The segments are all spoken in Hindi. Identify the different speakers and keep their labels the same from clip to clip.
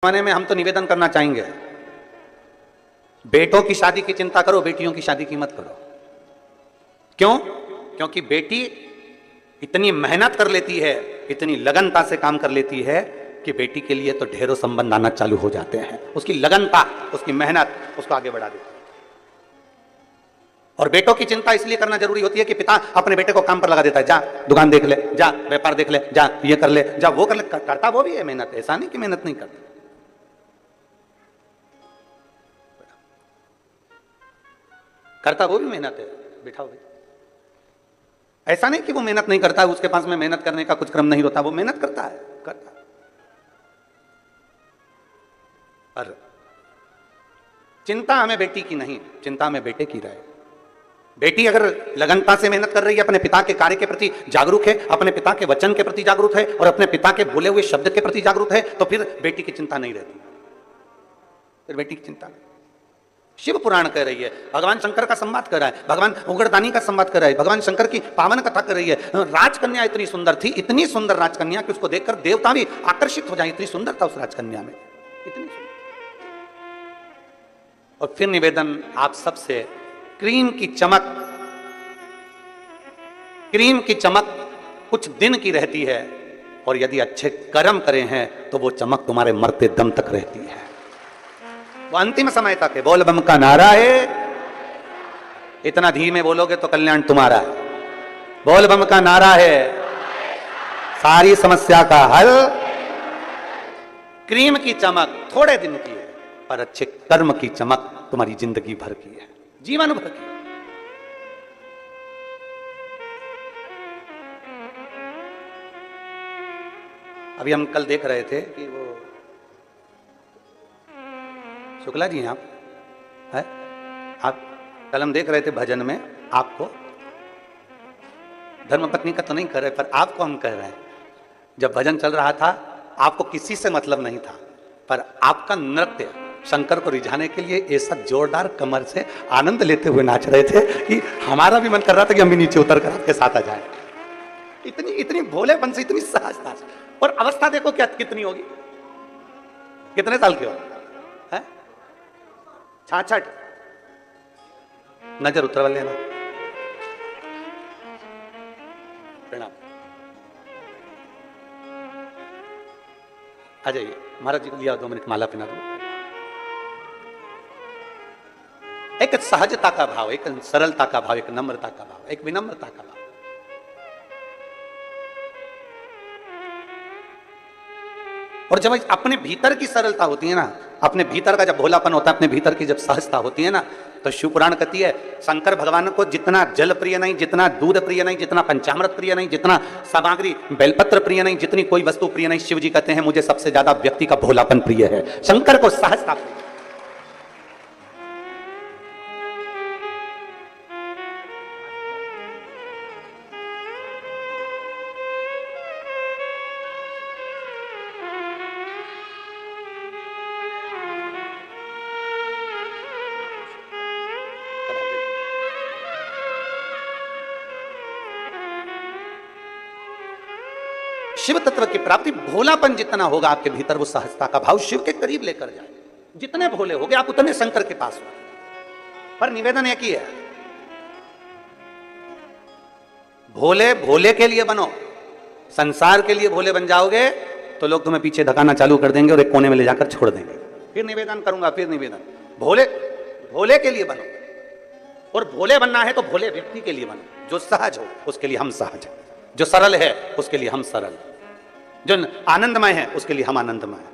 Speaker 1: जमाने में हम तो निवेदन करना चाहेंगे, बेटों की शादी की चिंता करो, बेटियों की शादी की मत करो। क्यों? क्योंकि बेटी इतनी मेहनत कर लेती है, इतनी लगनता से काम कर लेती है कि बेटी के लिए तो ढेरों संबंध आना चालू हो जाते हैं। उसकी लगनता, उसकी मेहनत उसको आगे बढ़ा देती है। और बेटों की चिंता इसलिए करना जरूरी होती है कि पिता अपने बेटे को काम पर लगा देता है, जा दुकान देख ले, जा व्यापार देख ले, जा ये कर ले, जा वो कर ले। करता वो भी है मेहनत, ऐसा नहीं कि मेहनत नहीं करता। करता वो भी मेहनत है, बिठाओ भाई। ऐसा नहीं कि वो मेहनत नहीं करता है, उसके पास में मेहनत करने का कुछ क्रम नहीं होता, वो मेहनत करता है, करता है। पर चिंता हमें बेटी की नहीं, चिंता हमें बेटे की रहे। बेटी अगर लगनता से मेहनत कर रही है, अपने पिता के कार्य के प्रति जागरूक है, अपने पिता के वचन के प्रति जागरूक है और अपने पिता के बोले हुए शब्द के प्रति जागरूक है, तो फिर बेटी की चिंता नहीं रहती, फिर बेटी की चिंता नहीं। शिव पुराण कह रही है, भगवान शंकर का संवाद कर रहा है, भगवान उग्रदानी का संवाद कर रहा है, भगवान शंकर की पावन कथा कर रही है। राजकन्या इतनी सुंदर थी, इतनी सुंदर राजकन्या कि उसको देखकर देवता भी आकर्षित हो जाए, इतनी सुंदर था उस राजकन्या में, इतनी सुंदर। और फिर निवेदन आप सबसे, क्रीम की चमक कुछ दिन की रहती है, और यदि अच्छे कर्म करे हैं तो वो चमक तुम्हारे मरते दम तक रहती है, वो अंतिम समय तक है। बोल बम का नारा है, इतना धीमे बोलोगे तो कल्याण तुम्हारा है। बोल बम का नारा है, सारी समस्या का हल। क्रीम की चमक थोड़े दिन की है, पर अच्छे कर्म की चमक तुम्हारी जिंदगी भर की है, जीवन भर की। अभी हम कल देख रहे थे कि वो शुक्ला जी हैं आप, है आप, कल हम देख रहे थे भजन में आपको, धर्मपत्नी का तो नहीं कर रहे पर आपको हम कह रहे हैं। जब भजन चल रहा था आपको किसी से मतलब नहीं था, पर आपका नृत्य शंकर को रिझाने के लिए ऐसा जोरदार कमर से आनंद लेते हुए नाच रहे थे कि हमारा भी मन कर रहा था कि हम भी नीचे उतर कर आपके साथ आ जाए। इतनी भोलेपन से, इतनी सहजता से। और अवस्था देखो क्या कितनी होगी, कितने साल के हो, है 66। नजर उतर लेना, प्रणाम। आ जाइए, महाराज जी को लिया 2 मिनट माला पहना दो। एक सहजता का भाव, एक सरलता का भाव, एक नम्रता का भाव, एक विनम्रता का भाव। और जब अपने भीतर की सरलता होती है ना, अपने भीतर का जब भोलापन होता है, अपने भीतर की जब सहजता होती है ना, तो शिव पुराण कहती है शंकर भगवान को जितना जल प्रिय नहीं, जितना दूध प्रिय नहीं, जितना पंचामृत प्रिय नहीं, जितना सामग्री बेलपत्र प्रिय नहीं, जितनी कोई वस्तु प्रिय नहीं, शिव जी कहते हैं मुझे सबसे ज्यादा व्यक्ति का भोलापन प्रिय है। शंकर को सहजता प्रिय। शिव तत्व की प्राप्ति, भोलापन जितना होगा आपके भीतर, वो सहजता का भाव शिव के करीब लेकर जाए। जितने भोले होगे आप उतने शंकर के पास हो। पर निवेदन एक ही है, भोले भोले के लिए बनो। संसार के लिए भोले बन जाओगे तो लोग तुम्हें पीछे धकाना चालू कर देंगे और एक कोने में ले जाकर छोड़ देंगे। फिर निवेदन करूंगा, फिर निवेदन, भोले भोले के लिए बनो। और भोले बनना है तो भोले व्यक्ति के लिए बनो, जो सहज हो उसके लिए हम सहज हैं, जो सरल है उसके लिए हम सरल, जो आनंदमय है उसके लिए हम आनंदमय हैं।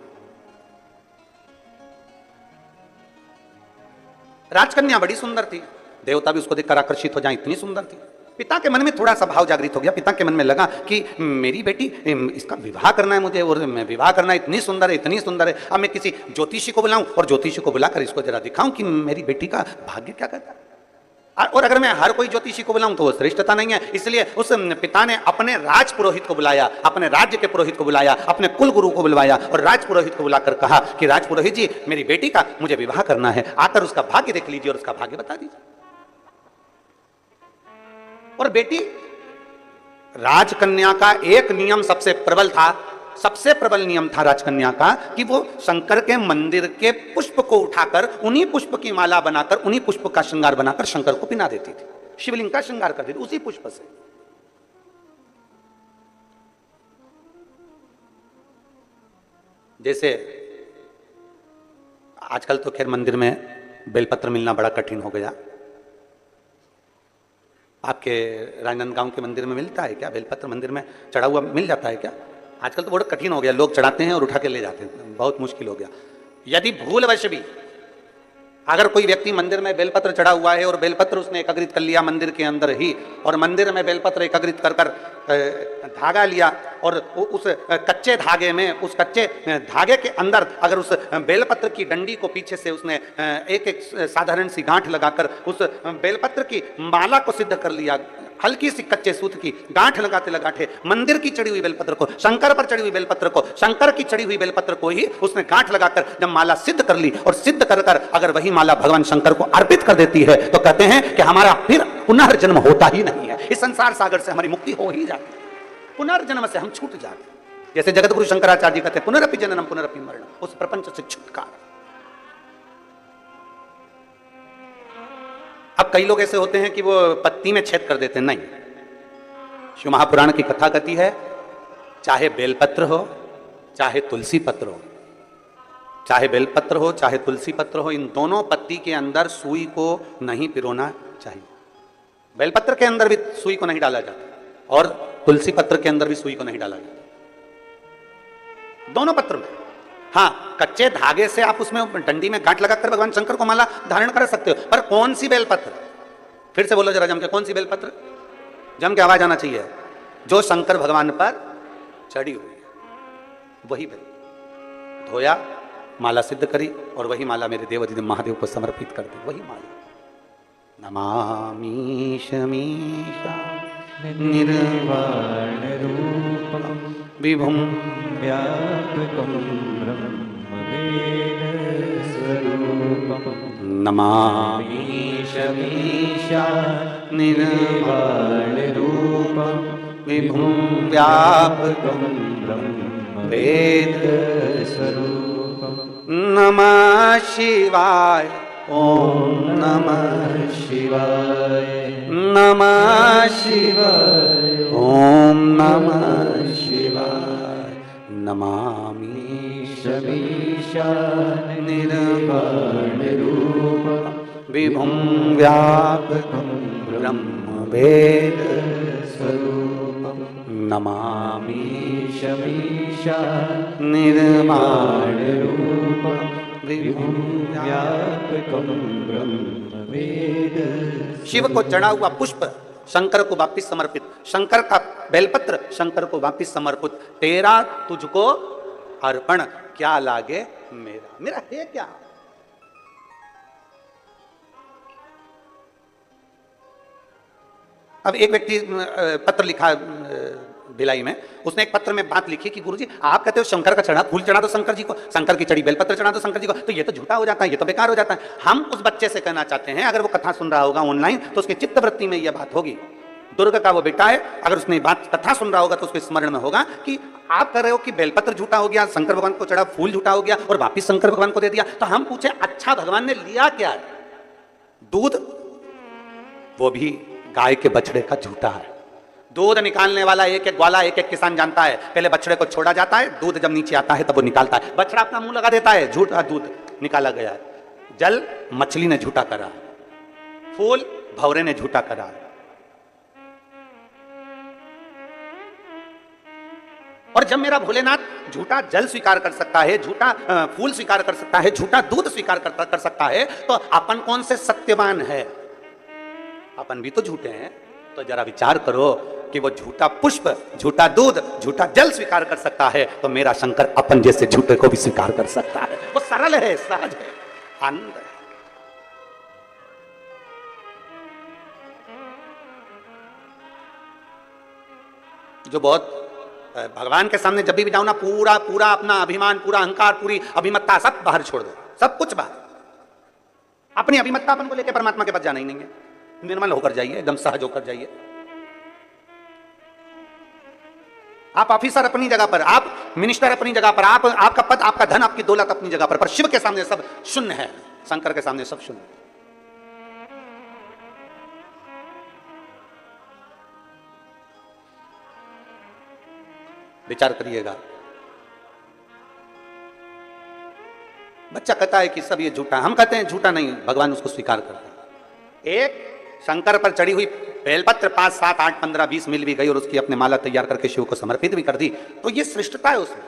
Speaker 1: राजकन्या बड़ी सुंदर थी, देवता भी उसको देखकर आकर्षित हो जाए, इतनी सुंदर थी। पिता के मन में थोड़ा सा भाव जागृत हो गया, पिता के मन में लगा कि मेरी बेटी, इसका विवाह करना है मुझे, और मैं विवाह करना है, इतनी सुंदर है, इतनी सुंदर है। अब मैं किसी ज्योतिषी को बुलाऊं और ज्योतिषी को बुलाकर इसको जरा दिखाऊं कि मेरी बेटी का भाग्य क्या कहता है। और अगर मैं हर कोई ज्योतिषी को बुलाऊं तो वो श्रेष्ठता नहीं है। इसलिए उस पिता ने अपने राज पुरोहित को बुलाया, अपने राज्य के पुरोहित को बुलाया, अपने कुल गुरु को बुलवाया और राज पुरोहित को बुलाकर कहा कि राज पुरोहित जी, मेरी बेटी का मुझे विवाह करना है, आकर उसका भाग्य देख लीजिए और उसका भाग्य बता दीजिए। और बेटी, राजकन्या का एक नियम सबसे प्रबल था, सबसे प्रबल नियम था राजकन्या का कि वो शंकर के मंदिर के पुष्प को उठाकर उन्हीं पुष्प की माला बनाकर उन्हीं पुष्प का श्रृंगार बनाकर शंकर को पिना देती थी, शिवलिंग का श्रृंगार कर देती उसी पुष्प से। जैसे आजकल तो खैर मंदिर में बेलपत्र मिलना बड़ा कठिन हो गया। आपके राजनांदगांव के मंदिर में मिलता है क्या बेलपत्र? मंदिर में चढ़ा हुआ मिल जाता है क्या? आजकल तो बड़ा कठिन हो गया, लोग चढ़ाते हैं और उठा के ले जाते हैं, बहुत मुश्किल हो गया। यदि भूलवश भी अगर कोई व्यक्ति मंदिर में बेलपत्र चढ़ा हुआ है और बेलपत्र उसने एकत्रित कर लिया मंदिर के अंदर ही, और मंदिर में बेलपत्र एकत्रित कर कर धागा लिया और उस कच्चे धागे में, उस कच्चे धागे के अंदर अगर उस बेलपत्र की डंडी को पीछे से उसने एक एक साधारण सी गांठ लगाकर उस बेलपत्र की माला को सिद्ध कर लिया, हल्की सी कच्चे सूत की गांठ लगाते लगाते मंदिर की चढ़ी हुई बेलपत्र को, शंकर पर चढ़ी हुई बेलपत्र को, शंकर की चढ़ी हुई बेलपत्र को ही उसने गांठ लगाकर जब माला सिद्ध कर ली और सिद्ध कर कर अगर वही माला भगवान शंकर को अर्पित कर देती है तो कहते हैं कि हमारा फिर पुनर्जन्म होता ही नहीं है, इस संसार सागर से हमारी मुक्ति हो ही जाती है, पुनर्जन्म से हम छूट जाते हैं। जैसे जगत गुरु शंकराचार्य जी कहते हैं पुनरपि जननम पुनरपि मरणम, उस प्रपंच से छुटकारा। अब कई लोग ऐसे होते हैं कि वो पत्ती में छेद कर देते हैं, नहीं, शिव महापुराण की कथा कहती है चाहे बेलपत्र हो चाहे तुलसी पत्र हो, चाहे बेलपत्र हो चाहे तुलसी पत्र हो, इन दोनों पत्ती के अंदर सुई को नहीं पिरोना चाहिए। बेलपत्र के अंदर भी सुई को नहीं डाला जाता और तुलसी पत्र के अंदर भी सुई को नहीं डाला जाता, दोनों पत्र में। हाँ, कच्चे धागे से आप उसमें डंडी में गांठ लगाकर भगवान शंकर को माला धारण कर सकते हो, पर कौन सी बेलपत्र? फिर से बोलो जरा जम के, कौन सी बेलपत्र? जम के आवाज आना चाहिए। जो शंकर भगवान पर चढ़ी हुई है वही बेल। धोया, माला सिद्ध करी और वही माला मेरे देवाधिदेव महादेव को समर्पित कर दी, वही माला। नमामि शमीशा निर्वाण रूपम विभुम व्यापकं ब्रह्मवेद स्वरूपम। नमामि शमीशा निर्वाण रूपम विभुम व्यापकं ब्रह्मवेद स्वरूपम। नमः शिवाय, ओम नमः शिवाय, नमः शिवाय, ओम नमः शिवाय। नमामि शमीशा निर्वाण रूपम विभुम व्यापकं ब्रह्मवेद स्वरूपम। नमामि शमीशा निर्वाण रूपम विभुम व्यापकं ब्रह्मवेद। शिव को चढ़ा हुआ पुष्प शंकर को वापिस समर्पित, शंकर का बेलपत्र शंकर को वापिस समर्पित। तेरा तुझको अर्पण, क्या लागे मेरा, मेरा है क्या? अब एक व्यक्ति पत्र लिखा भिलाई में, उसने एक पत्र में बात लिखी कि गुरुजी आप कहते हो शंकर का चढ़ा फूल चढ़ा दो शंकर जी को, शंकर की चढ़ी बेलपत्र चढ़ा दो शंकर जी को, तो ये तो झूठा हो जाता है, ये तो बेकार हो जाता है। हम उस बच्चे से कहना चाहते हैं, अगर वो कथा सुन रहा होगा ऑनलाइन तो उसके चित्तवृत्ति में यह बात होगी। दुर्ग का वो बेटा है, अगर उसने बात कथा सुन रहा होगा तो उसके स्मरण में होगा कि आप कह रहे हो कि बेलपत्र झूठा हो गया, शंकर भगवान को चढ़ा फूल झूठा हो गया और वापिस शंकर भगवान को दे दिया। तो हम पूछे अच्छा भगवान ने लिया क्या? दूध, वो भी गाय के बछड़े का झूठा है। दूध निकालने वाला एक एक ग्वाला एक एक किसान जानता है, पहले बछड़े को छोड़ा जाता है, दूध जब नीचे आता है तब वो निकालता है। बछड़ा अपना मुंह लगा देता है, झूठा दूध निकाला गया है। जल मछली ने झूठा करा है, फूल भौरे ने झूठा करा है। और जब मेरा भोलेनाथ झूठा जल स्वीकार कर सकता है, झूठा फूल स्वीकार कर सकता है, झूठा दूध स्वीकार कर सकता है, तो अपन कौन से सत्यवान है? अपन भी तो झूठे हैं। तो जरा विचार करो कि वो झूठा पुष्प, झूठा दूध, झूठा जल स्वीकार कर सकता है, तो मेरा शंकर अपन जैसे झूठे को भी स्वीकार कर सकता है। वो सरल है, सहज है, आनंद है। जो बहुत भगवान के सामने जब भी जाओ ना, पूरा पूरा अपना अभिमान, पूरा अहंकार, पूरी अभिमत्ता सब बाहर छोड़ दो, सब कुछ बाहर। अपनी अभिमत्ता अपन को लेकर परमात्मा के पास जाना ही नहीं है। निर्मल होकर जाइए, एकदम सहज होकर जाइए। आप ऑफिसर अपनी जगह पर, आप मिनिस्टर अपनी जगह पर, आप आपका पद, आपका धन, आपकी दौलत अपनी जगह पर शिव के सामने सब शून्य है, शंकर के सामने सब शून्य। विचार करिएगा। बच्चा कहता है कि सब ये झूठा, हम कहते हैं झूठा नहीं, भगवान उसको स्वीकार करता है। एक शंकर पर चढ़ी हुई बेलपत्र 5, 7, 8, 15, 20 मिल भी गई और उसकी अपने माला तैयार करके शिव को समर्पित भी कर दी, तो ये श्रेष्ठता है उसमें।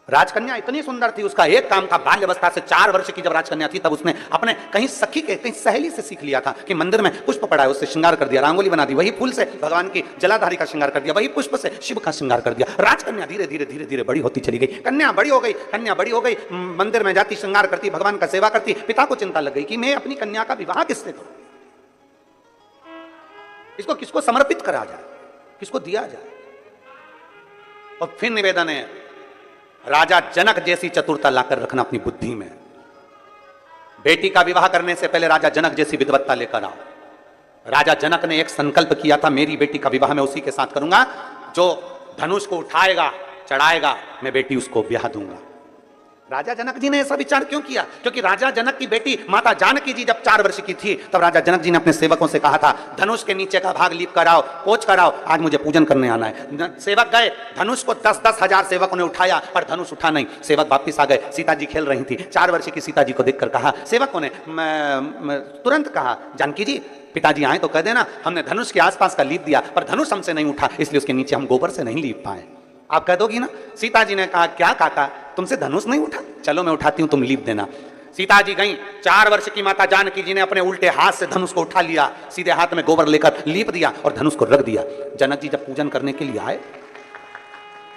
Speaker 1: राजकन्या इतनी सुंदर थी, उसका एक काम था, बाल्य अवस्था से 4 वर्ष की जब राजकन्या थी तब उसने अपने कहीं सखी के, कहीं सहेली से सीख लिया था कि मंदिर में पुष्प पड़ा है, उससे श्रृंगार कर दिया, रंगोली बना दी, वही फूल से भगवान की जलाधारी का श्रृंगार कर दिया, वही पुष्प से शिव का श्रृंगार कर दिया। राजकन्या धीरे धीरे धीरे धीरे बड़ी होती चली गई, कन्या बड़ी हो गई, कन्या बड़ी हो गई, मंदिर में जाती, श्रृंगार करती, भगवान का सेवा करती। पिता को चिंता लग गई कि मैं अपनी कन्या का विवाह किससे करूं, इसको किसको समर्पित करा जाए, किसको दिया जाए। और फिर निवेदन है, राजा जनक जैसी चतुरता लाकर रखना अपनी बुद्धि में। बेटी का विवाह करने से पहले राजा जनक जैसी विद्वत्ता लेकर आओ। राजा जनक ने एक संकल्प किया था, मेरी बेटी का विवाह मैं उसी के साथ करूंगा जो धनुष को उठाएगा, चढ़ाएगा, मैं बेटी उसको ब्याह दूंगा। राजा जनक जी ने ऐसा विचार क्यों किया? क्योंकि राजा जनक की बेटी माता जानकी जी जब 4 वर्ष की थी तब राजा जनक जी ने अपने सेवकों से कहा था, धनुष के नीचे का भाग लीप कराओ, पोंछ कराओ, आज मुझे पूजन करने आना है। सेवक गए, धनुष को 10-10 हजार सेवकों ने उठाया पर धनुष उठा नहीं। सेवक वापिस आ गए, सीता जी खेल रही थी। 4 वर्ष की सीता जी को देखकर कहा, सेवकों ने तुरंत कहा, जानकी जी पिताजी आए तो कह देना हमने धनुष के आसपास का लीप दिया पर धनुष हमसे नहीं उठा, इसलिए उसके नीचे हम गोबर से नहीं लीप पाए। आप कह दोगी ना? सीता जी ने कहा, क्या काका तुमसे धनुष नहीं उठा? चलो मैं उठाती हूं, तुम लीप देना। सीता जी गई, 4 वर्ष की माता जानकी जी ने अपने उल्टे हाथ से धनुष को उठा लिया, सीधे हाथ में गोबर लेकर लीप दिया और धनुष को रख दिया। जनक जी जब पूजन करने के लिए आए,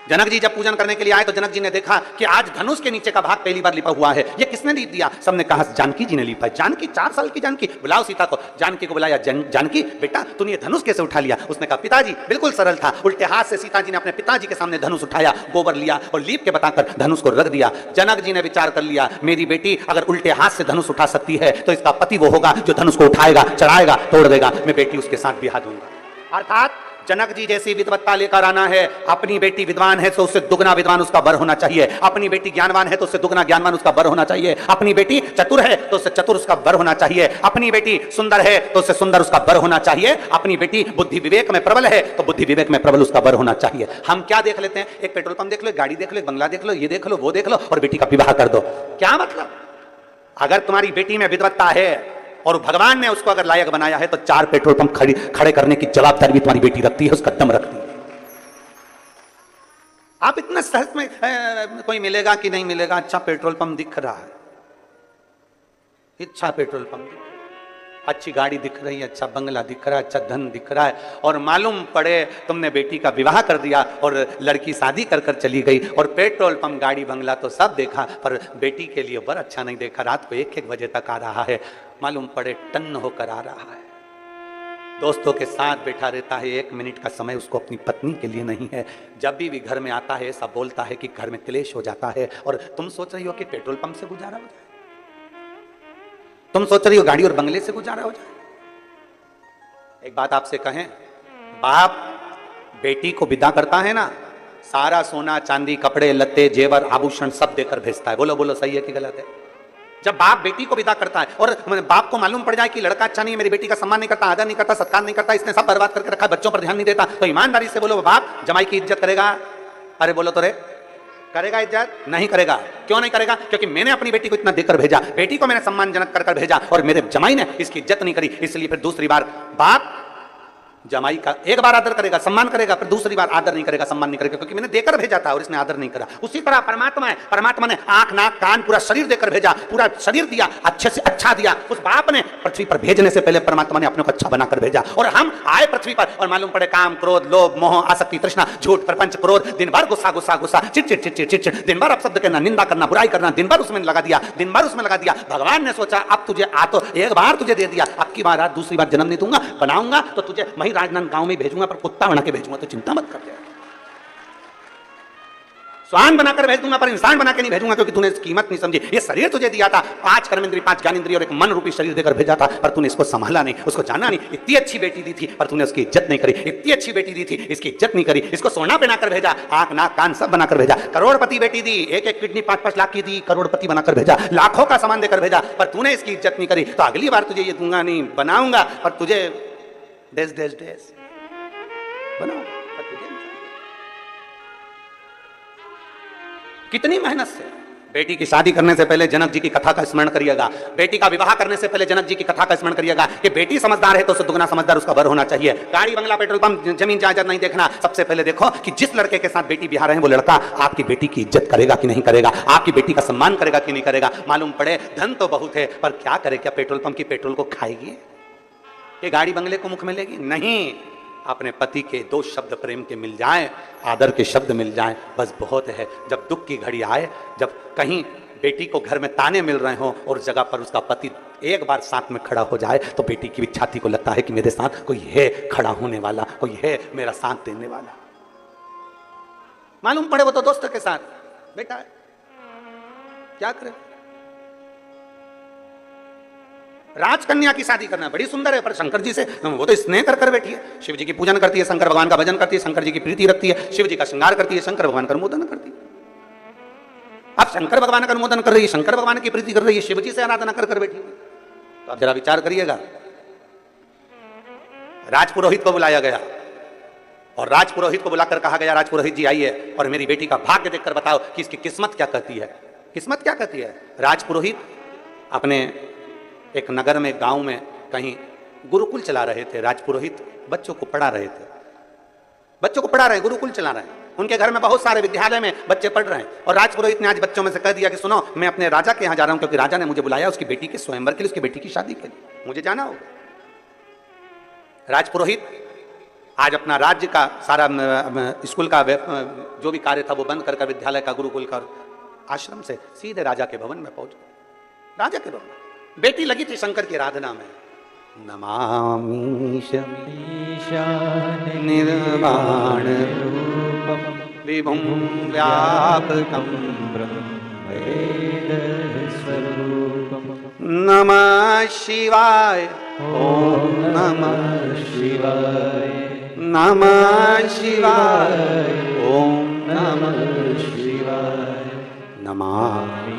Speaker 1: जनक जी जब पूजन करने के लिए आए तो जनक जी ने देखा कि आज धनुष के नीचे का भाग पहली बार लिपा हुआ है, ये किसने लीप दिया? सबने कहा जानकी जी ने लीपा। जानकी, 4 साल की जानकी, बुलाओ सीता को। जानकी को बुलाया, जानकी बेटा तूने ये धनुष कैसे उठा लिया? उसने कहा पिताजी बिल्कुल सरल था, उल्टे हाथ से सीता जी ने अपने पिताजी के सामने धनुष उठाया, गोबर लिया और लीप के बताकर धनुष को रख दिया। जनक जी ने विचार कर लिया, मेरी बेटी अगर उल्टे हाथ से धनुष उठा सकती है तो इसका पति वो होगा जो धनुष को उठाएगा, चढ़ाएगा, तोड़ देगा, मैं बेटी उसके साथ ब्याह दूंगा। अर्थात जनक जी जैसी विद्वत्ता लेकर आना है। अपनी बेटी विद्वान है तो उससे दुगना विद्वान उसका वर होना चाहिए, अपनी बेटी ज्ञानवान है तो उससे दुगना ज्ञानवान उसका वर होना चाहिए, अपनी बेटी चतुर है तो उससे चतुर उसका वर होना चाहिए, अपनी बेटी सुंदर है तो उससे सुंदर उसका वर होना चाहिए, अपनी बेटी बुद्धि विवेक में प्रबल है तो बुद्धि विवेक में प्रबल उसका वर होना चाहिए। हम क्या देख लेते हैं? एक पेट्रोल पंप देख लो, गाड़ी देख लो, बंगला देख लो, ये देख लो, वो देख लो और बेटी का विवाह कर दो। क्या मतलब? अगर तुम्हारी बेटी में विद्वत्ता है और भगवान ने उसको अगर लायक बनाया है तो 4 पेट्रोल पंप खड़े करने की जवाबदारी भी तुम्हारी बेटी रखती है, उसका दम रखती है। आप इतना सहज में कोई मिलेगा कि नहीं मिलेगा, अच्छा पेट्रोल पंप दिख रहा है, अच्छा पेट्रोल पंप, अच्छी गाड़ी दिख रही है, अच्छा बंगला दिख रहा है, अच्छा धन दिख रहा है, और मालूम पड़े तुमने बेटी का विवाह कर दिया और लड़की शादी कर कर चली गई और पेट्रोल पंप, गाड़ी, बंगला तो सब देखा पर बेटी के लिए बर अच्छा नहीं देखा। रात को 1-1 बजे तक आ रहा है, मालूम पड़े टन्न होकर आ रहा है, दोस्तों के साथ बैठा रहता है, 1 मिनट का समय उसको अपनी पत्नी के लिए नहीं है। जब भी घर में आता है ऐसा बोलता है कि घर में क्लेश हो जाता है और तुम सोच रही हो कि पेट्रोल पंप से गुजारा हो जाए, तुम सोच रही हो गाड़ी और बंगले से गुजारा हो जाए। एक बात आपसे कहें, बाप बेटी को विदा करता है ना, सारा सोना चांदी, कपड़े लत्ते, जेवर, आभूषण सब देकर भेजता है। बोलो बोलो, सही है कि गलत है? जब बाप बेटी को विदा करता है और बाप को मालूम पड़ जाए कि लड़का अच्छा नहीं है, मेरी बेटी का सम्मान नहीं करता, आदर नहीं करता, सत्कार नहीं करता, इसने सब बर्बाद करके रखा है, बच्चों पर ध्यान नहीं देता, तो ईमानदारी से बोलो, बाप जमाई की इज्जत करेगा? अरे बोलो तो रे, करेगा इज्जत? नहीं करेगा। क्यों नहीं करेगा? क्योंकि मैंने अपनी बेटी को इतना देकर भेजा, बेटी को मैंने सम्मानजनक कर भेजा और मेरे जमाई ने इसकी इज्जत नहीं करी, इसलिए फिर दूसरी बार बाप जमाई का एक बार आदर करेगा, सम्मान करेगा, फिर दूसरी बार आदर नहीं करेगा, सम्मान नहीं करेगा, क्योंकि मैंने देकर भेजा था और इसने आदर नहीं करा। उसी तरह परमात्मा है, परमात्मा ने आंख, नाक, कान, पूरा शरीर देकर भेजा, पूरा शरीर दिया, अच्छे से अच्छा दिया। उस बाप ने पृथ्वी पर भेजने से पहले परमात्मा ने अपने को अच्छा बनाकर भेजा और हम आए पृथ्वी पर और मालूम पड़े काम, क्रोध, लोभ, मोह, आसक्ति, तृष्णा, झूठ, प्रपंच, क्रोध, दिन भर गुस्सा गुस्सा गुस्सा, चिड़चिड़ चिड़चिड़ चिड़चिड़, दिन भर अपशब्द कहना, निंदा करना, बुराई करना, दिन भर उसमें लगा दिया, दिन भर उसमें लगा दिया। भगवान ने सोचा अब तुझे आ तो एक बार तुझे दे दिया, अब की बार दूसरी बार जन्म नहीं दूंगा, बनाऊंगा तो तुझे वही राजनांद गांव में भेजूंगा, पर कुत्ता बना के भेजूंगा, तो चिंता मत कर। स्वान बनाकर भेज दूंगा पर इंसान बना के नहीं भेजूंगा, क्योंकि तूने इसकी कीमत नहीं समझी। ये शरीर तुझे दिया था, 5 कर्मेंद्रिय, 5 ज्ञानेंद्रिय और एक मन रूपी शरीर देकर भेजा था, पर तूने इसको संभाला नहीं, उसको जाना नहीं। इतनी अच्छी बेटी दी थी पर तूने उसकी इज्जत नहीं करी। इतनी अच्छी बेटी दी थी, इसकी इज्जत नहीं करी। इसको सोना बनाकर भेजा, आंख नाक कान सब बनाकर भेजा। करोड़पति बेटी दी, एक एक किडनी 5-5 लाख की दी, करोड़पति बनाकर भेजा, लाखों का सामान देकर भेजा, पर तूने इसकी इज्जत नहीं करी। तो अगली बार तुझे ये दूंगा नहीं, बनाऊंगा और तुझे डेस डेस डेस बनाऊंगा। कितनी मेहनत से बेटी की शादी करने से पहले जनक जी की कथा का स्मरण करिएगा। बेटी का विवाह करने से पहले जनक जी की कथा का स्मरण करिएगा कि बेटी समझदार है तो उससे दुगना समझदार उसका वर होना चाहिए। गाड़ी बंगला पेट्रोल पंप जमीन जायदाद नहीं देखना, सबसे पहले देखो कि जिस लड़के के साथ बेटी बिहार है वो लड़का आपकी बेटी की इज्जत करेगा कि नहीं करेगा, आपकी बेटी का सम्मान करेगा कि नहीं करेगा। मालूम पड़े धन तो बहुत है पर क्या करे, क्या पेट्रोल पंप की पेट्रोल को खाएगी, ये गाड़ी बंगले को मुख में लेगी? नहीं, अपने पति के 2 शब्द प्रेम के मिल जाएं, आदर के शब्द मिल जाएं, बस बहुत है। जब दुख की घड़ी आए, जब कहीं बेटी को घर में ताने मिल रहे हो और जगह पर उसका पति एक बार साथ में खड़ा हो जाए तो बेटी की भी छाती को लगता है कि मेरे साथ कोई है खड़ा होने वाला, कोई है मेरा साथ देने वाला। मालूम पड़े वो तो दोस्त के साथ बेटा है, क्या करे। राजकन्या की शादी करना बड़ी सुंदर है पर शंकर जी से वो तो स्नेह कर कर बैठी है। शिव जी की पूजन करती है, शंकर भगवान का भजन करती है, शंकर जी की प्रीति रखती है, शिव जी का श्रृंगार करती है, शंकर भगवान का अनुमोदन करती है। अब शंकर भगवान का अनुमोदन कर रही है, शंकर भगवान की प्रीति कर रही है, शिव जी से आराधना कर कर बैठी है। तो आप जरा विचार करिएगा। राजपुरोहित को बुलाया गया और राजपुरोहित को बुलाकर कहा गया, राजपुरोहित जी आइए और मेरी बेटी का भाग्य देखकर बताओ कि इसकी किस्मत क्या कहती है। किस्मत क्या कहती है? राजपुरोहित अपने एक नगर में, गांव में कहीं गुरुकुल चला रहे थे। राजपुरोहित बच्चों को पढ़ा रहे थे, बच्चों को पढ़ा रहे, गुरुकुल चला रहे हैं। उनके घर में बहुत सारे विद्यालय में बच्चे पढ़ रहे हैं और राजपुरोहित ने आज बच्चों में से कह दिया कि सुनो, मैं अपने राजा के यहाँ जा रहा हूं क्योंकि राजा ने मुझे बुलाया उसकी बेटी के स्वयंवर के लिए, उसकी बेटी की शादी के लिए, मुझे जाना होगा। राजपुरोहित आज अपना राज्य का सारा स्कूल का जो भी कार्य था वो बंद कर विद्यालय का, गुरुकुल का, आश्रम से सीधे राजा के भवन में पहुंच गए। राजा के भवन बेटी लगी थी शंकर की आराधना में। नमामि निर्वाण रूपम विभुं व्यापकं ब्रह्मवेद स्वरूपम। नमः शिवाय, ओम नमः शिवाय, नमः शिवाय, ओम नमः शिवाय। नमामि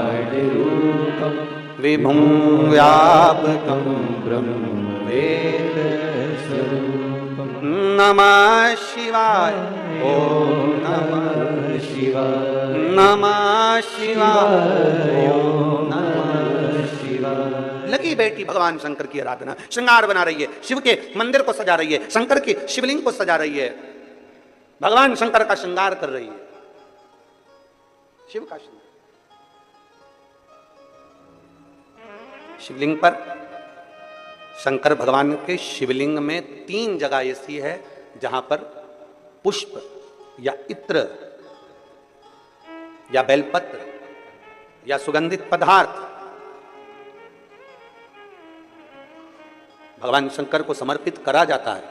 Speaker 1: निर्वाणरूपं विभुं व्यापकं ब्रह्मवेद स्वरूपं। नमः शिवाय, ओम नमः शिवाय, नमः शिवाय, ओम नमः शिवाय। लगी बेटी भगवान शंकर की आराधना, श्रृंगार बना रही है, शिव के मंदिर को सजा रही है, शंकर की शिवलिंग को सजा रही है, भगवान शंकर का श्रृंगार कर रही है, शिव का श्रृंगार। शिवलिंग पर शंकर भगवान के शिवलिंग में 3 जगह ऐसी है जहां पर पुष्प या इत्र या बेलपत्र या सुगंधित पदार्थ भगवान शंकर को समर्पित करा जाता है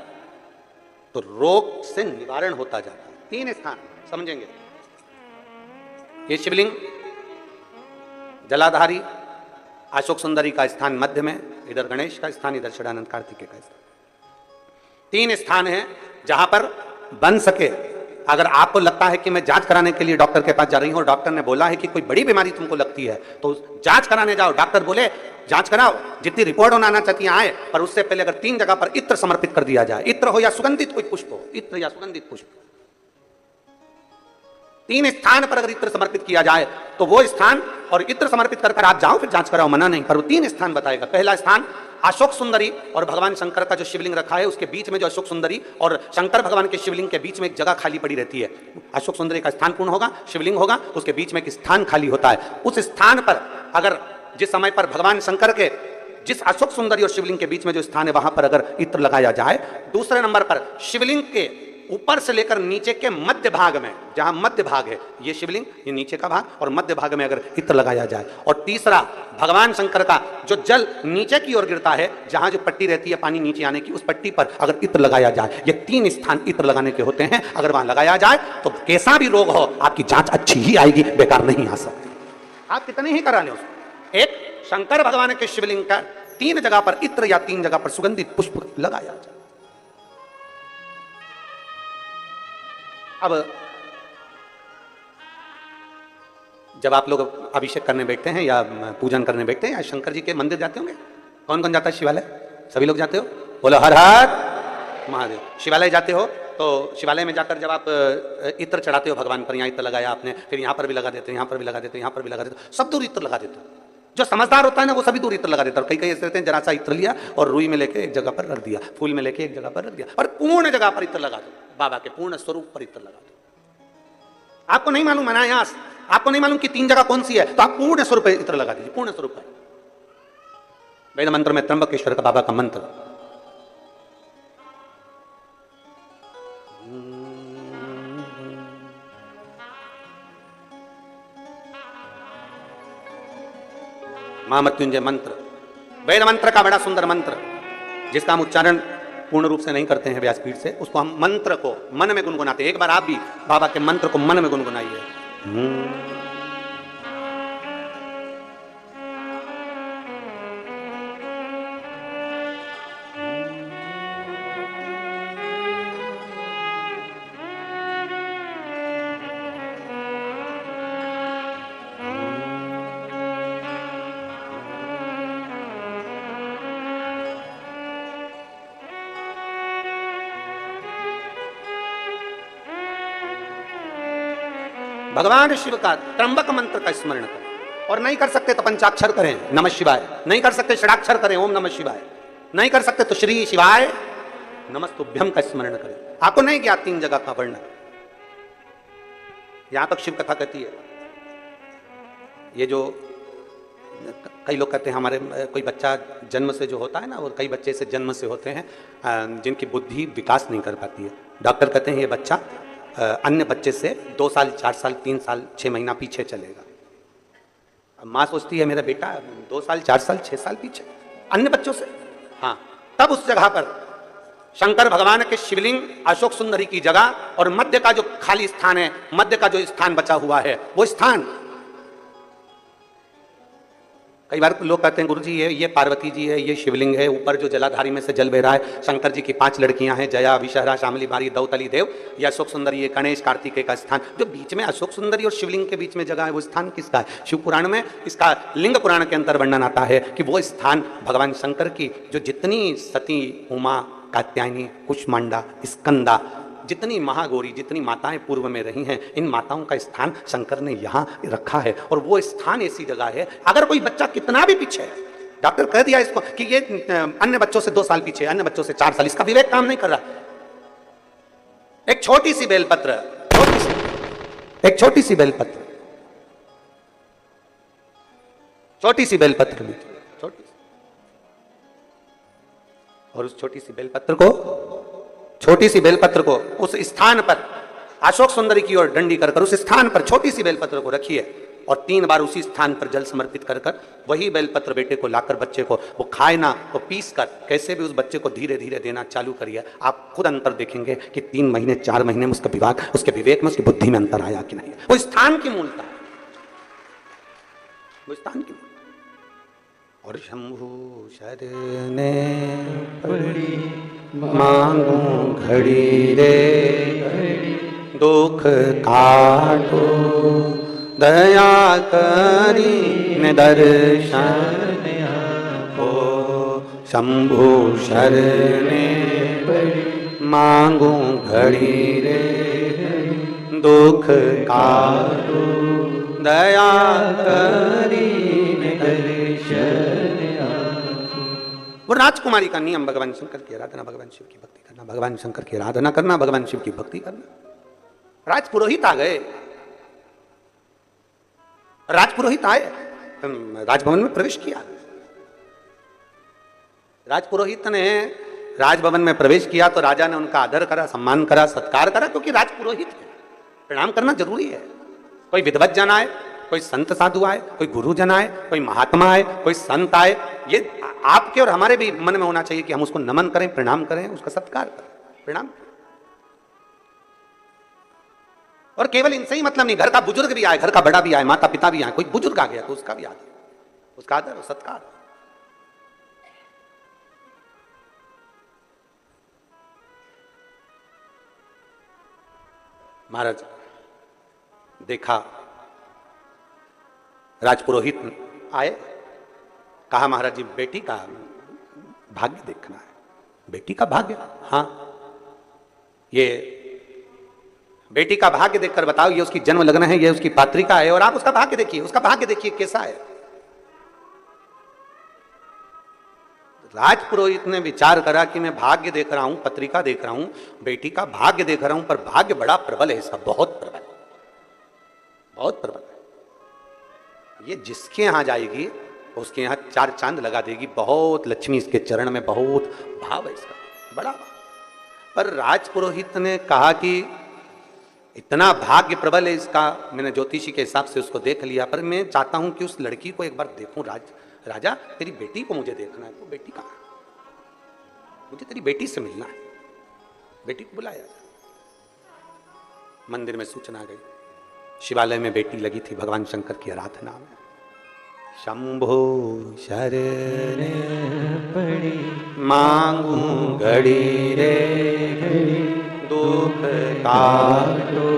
Speaker 1: तो रोग से निवारण होता जाता है। 3 स्थान समझेंगे। ये शिवलिंग जलाधारी अशोक सुंदरी का स्थान मध्य में, इधर गणेश का स्थान, इधर षडानंद कार्तिकेय का स्थान। 3 स्थान है जहां पर बन सके। अगर आपको लगता है कि मैं जांच कराने के लिए डॉक्टर के पास जा रही हूं और डॉक्टर ने बोला है कि कोई बड़ी बीमारी तुमको लगती है तो जांच कराने जाओ, डॉक्टर बोले जांच कराओ, जितनी रिपोर्ट होना चाहती आए, पर उससे पहले अगर 3 जगह पर इत्र समर्पित कर दिया जाए, इत्र हो या सुगंधित कोई पुष्प हो, इत्र या सुगंधित पुष्प, 3 स्थान पर अगर इत्र समर्पित किया जाए तो वो स्थान, और इत्र समर्पित कर आप जाओ फिर जांच कराओ, मना नहीं, पर वो 3 स्थान बताएगा। पहला स्थान अशोक सुंदरी और भगवान शंकर का जो शिवलिंग रखा है उसके बीच में जो अशोक सुंदरी और शंकर भगवान के शिवलिंग के बीच में एक जगह खाली पड़ी रहती है। अशोक सुंदरी का स्थान पूर्ण होगा, शिवलिंग होगा, उसके बीच में एक स्थान खाली होता है। उस स्थान पर अगर जिस समय पर भगवान शंकर के जिस अशोक सुंदरी और शिवलिंग के बीच में जो स्थान है वहां पर अगर इत्र लगाया जाए, दूसरे नंबर पर शिवलिंग के ऊपर से लेकर नीचे के मध्य भाग में, जहां मध्य भाग है ये शिवलिंग, ये नीचे का भाग, और मध्य भाग में अगर इत्र लगाया जाए, और तीसरा भगवान शंकर का जो जल नीचे की ओर गिरता है, जहां जो पट्टी रहती है पानी नीचे आने की, उस पट्टी पर अगर इत्र लगाया जाए, ये 3 स्थान इत्र लगाने के होते हैं, अगर वहां लगाया जाए तो कैसा भी रोग हो आपकी जांच अच्छी ही आएगी, बेकार नहीं आ सकती। आप कितने ही करा लें उसको। एक शंकर भगवान के शिवलिंग का 3 जगह पर इत्र या 3 जगह पर सुगंधित पुष्प लगाया जाए। अब जब आप लोग अभिषेक करने बैठते हैं या पूजन करने बैठते हैं या शंकर जी के मंदिर जाते होंगे, कौन कौन जाता है शिवालय? सभी लोग जाते हो? बोलो हर हर महादेव। शिवालय जाते हो तो शिवालय में जाकर जब आप इत्र चढ़ाते हो भगवान पर, यहाँ इत्र लगाया आपने, फिर यहाँ पर भी लगा देते हो, यहाँ पर भी लगा देते हो, यहाँ पर भी लगा देते हो, सब दूर इत्र लगा देते हो। जो समझदार होता है ना वो सभी दूर इत्र लगा देता है। कई कई ऐसे रहते हैं जरा सा इत्र लिया और रुई में लेके एक जगह पर रख दिया, फूल में लेके एक जगह पर रख दिया, और पूर्ण जगह पर इत्र लगा दो, बाबा के पूर्ण स्वरूप पर इत्र लगा दो। आपको नहीं मालूम अनायास, आपको नहीं मालूम कि 3 जगह कौन सी है, तो आप पूर्ण स्वरूप पर इत्र लगा दीजिए, पूर्ण स्वरूप पर। वेद मंत्र में त्र्यंबकेश्वर का बाबा का मंत्र, महामृत्युंजय मंत्र, वेद मंत्र का बड़ा सुंदर मंत्र, जिसका हम उच्चारण पूर्ण रूप से नहीं करते हैं व्यासपीठ से, उसको हम मंत्र को मन में गुनगुनाते हैं। एक बार आप भी बाबा के मंत्र को मन में गुनगुनाइए। भगवान शिव का त्र्यंबक मंत्र का स्मरण करें, और नहीं कर सकते तो पंचाक्षर करें नमः शिवाय, नहीं कर सकते षडाक्षर करें ओम नमः शिवाय, नहीं कर सकते तो श्री शिवाय नमस्तुभ्यम का स्मरण करें। आपको नहीं ज्ञात 3 जगह का वर्णन, यहां तक शिव कथा कहती है। ये जो कई लोग कहते हैं हमारे कोई बच्चा जन्म से जो होता है ना, वो कई बच्चे से जन्म से होते हैं जिनकी बुद्धि विकास नहीं कर पाती है। डॉक्टर कहते हैं ये बच्चा अन्य बच्चे से 2 साल 4 साल 3 साल 6 महीना पीछे चलेगा। अब माँ सोचती है मेरा बेटा 2 साल 4 साल 6 साल पीछे अन्य बच्चों से। हाँ, तब उस जगह पर शंकर भगवान के शिवलिंग अशोक सुंदरी की जगह और मध्य का जो खाली स्थान है, मध्य का जो स्थान बचा हुआ है, वो स्थान, कई बार लोग कहते हैं गुरुजी ये पार्वती जी है, ये शिवलिंग है, ऊपर जो जलाधारी में से जल बह रहा है, शंकर जी की 5 लड़कियां हैं, जया विषहरा शामली बारी दौतली देव, ये अशोक सुंदरी, ये गणेश कार्तिकेय का स्थान, जो बीच में अशोक सुंदरी और शिवलिंग के बीच में जगह है, वो स्थान किसका है? शिव पुराण में इसका लिंग पुराण के अंतर वर्णन आता है कि वो स्थान भगवान शंकर की जो जितनी सती, उमा, कात्यायनी, कुष्मांडा, स्कंदा, जितनी महागौरी, जितनी माताएं पूर्व में रही हैं, इन माताओं का स्थान शंकर ने यहाँ रखा है। और वो स्थान ऐसी जगह है, अगर कोई बच्चा कितना भी पीछे है, डॉक्टर कह दिया इसको कि ये अन्य बच्चों से 2 साल पीछे, अन्य बच्चों से 4 साल, इसका विवेक काम नहीं कर रहा। एक छोटी सी बेलपत्र, एक छोटी सी बेलपत्र, छोटी सी बेलपत्र लीजिए, छोटी सी, और उस छोटी सी बेलपत्र को, छोटी सी बेलपत्र को उस स्थान पर अशोक सुंदरी की ओर डंडी कर उस स्थान पर छोटी सी बेलपत्र को रखिए, और 3 बार उसी स्थान पर जल समर्पित कर वही बेलपत्र बेटे को लाकर बच्चे को वो खाए ना, वो पीस कर कैसे भी उस बच्चे को धीरे धीरे देना चालू करिए। आप खुद अंतर देखेंगे कि 3 महीने 4 महीने में उसका विवेक, उसके विवेक में, उसकी बुद्धि में अंतर आया कि नहीं। वो स्थान की मूलता, वो स्थान की। और शंभु शरणे पड़ी मांगू घड़ी रे, दुख काटो दया करी ने दर्शन हो। शंभु शरणे पड़ी मांगू घड़ी रे, दुख काटो दया करी ने दर्शन। वो राजकुमारी का नियम, भगवान शंकर की आराधना, भगवान शिव की भक्ति करना, भगवान शंकर की आराधना करना, भगवान शिव की भक्ति करना। राजपुरोहित आ गए, राजपुरोहित आए, राजभवन में प्रवेश किया। राजपुरोहित ने राजभवन में प्रवेश किया तो राजा ने उनका आदर करा, सम्मान करा, सत्कार करा, क्योंकि राजपुरोहित है, प्रणाम करना जरूरी है। कोई विद्वत जन आए, कोई संत साधु आए, कोई गुरु जन आए, कोई महात्मा आए, कोई संत आए, ये आपके और हमारे भी मन में होना चाहिए कि हम उसको नमन करें, प्रणाम करें, उसका सत्कार करें, प्रणाम करें। और केवल इनसे ही मतलब नहीं, घर का बुजुर्ग भी आए, घर का बड़ा भी आए, माता पिता भी आए, कोई बुजुर्ग आ गया तो उसका भी आदर, उसका आदर और सत्कार। महाराज देखा, राजपुरोहित आए, कहा महाराज जी बेटी का भाग्य देखना है। बेटी का भाग्य? हाँ, ये बेटी का भाग्य देखकर बताओ, ये उसकी जन्म लग्न है, ये उसकी पात्रिका है, और आप उसका भाग्य देखिए, उसका भाग्य देखिए कैसा है। राजपुरोहित ने विचार करा कि मैं भाग्य देख रहा हूं, पत्रिका देख रहा हूं, बेटी का भाग्य देख रहा हूं, पर भाग्य बड़ा प्रबल है इसका, बहुत प्रबल, बहुत प्रबल है। ये जिसके यहां जाएगी उसके यहां चार चांद लगा देगी, बहुत लक्ष्मी इसके चरण में, बहुत भाव है इसका, बड़ा भाव। पर राजपुरोहित ने कहा कि इतना भाग्य प्रबल है इसका, मैंने ज्योतिषी के हिसाब से उसको देख लिया, पर मैं चाहता हूं कि उस लड़की को एक बार देखूं। राजा तेरी बेटी को मुझे देखना है। तो बेटी कहाँ? मुझे तेरी बेटी से मिलना है। बेटी को बुलाया। मंदिर में सूचना गई, शिवालय में बेटी लगी थी, भगवान शंकर की आराधना में। शंभो शरण पड़ी मांगू घड़ी रे घड़ी, दुख काटो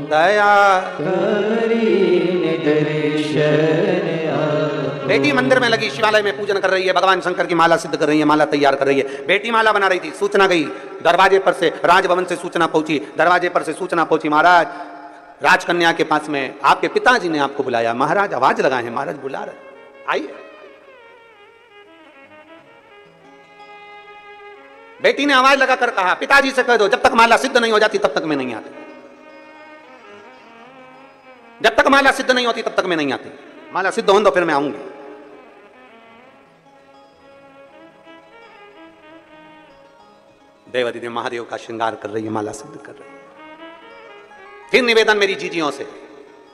Speaker 1: दया करी दर्शन। बेटी मंदिर में लगी, शिवालय में पूजन कर रही है, भगवान शंकर की माला सिद्ध कर रही है, माला तैयार कर रही है। बेटी माला बना रही थी, सूचना गई दरवाजे पर से, राजभवन से सूचना पहुंची, दरवाजे पर से सूचना पहुंची, महाराज राजकन्या के पास में आपके पिताजी ने आपको बुलाया। महाराज आवाज लगाए हैं, महाराज बुला रहे, आइए। बेटी ने आवाज लगाकर कहा, पिताजी से कह दो जब तक माला सिद्ध नहीं हो जाती तब तक मैं नहीं आती, जब तक माला सिद्ध नहीं होती तब तक मैं नहीं आती, माला सिद्ध हो तो फिर मैं आऊंगी। देवादिदेव महादेव का श्रृंगार कर रही है, माला सिद्ध कर रही है। फिर निवेदन मेरी जीजियों से,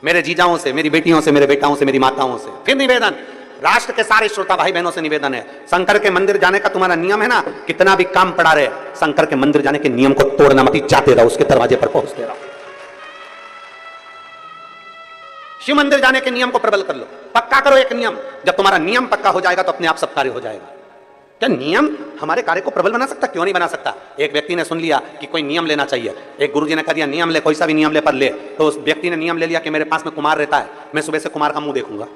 Speaker 1: मेरे जीजाओं से, मेरी बेटियों से, मेरे बेटाओं से, मेरी माताओं से, फिर निवेदन राष्ट्र के सारे श्रोता भाई बहनों से निवेदन है, शंकर के मंदिर जाने का तुम्हारा नियम है ना, कितना भी काम पड़ा रहे, शंकर के मंदिर जाने के नियम को तोड़ना मत, जाते रहो, उसके दरवाजे पर पहुंचते रहो। शिव मंदिर जाने के नियम को प्रबल कर लो, पक्का करो एक नियम। जब तुम्हारा नियम पक्का हो जाएगा तो अपने आप सब कार्य हो जाएगा। क्या नियम हमारे कार्य को प्रबल बना सकता? क्यों नहीं बना सकता। एक व्यक्ति ने सुन लिया कि कोई नियम लेना चाहिए, एक गुरुजी ने कह दिया नियम ले, कोई सा भी नियम ले पर ले, तो उस व्यक्ति ने नियम ले लिया कि मेरे पास में कुमार रहता है, मैं सुबह से कुमार का मुंह देखूंगा।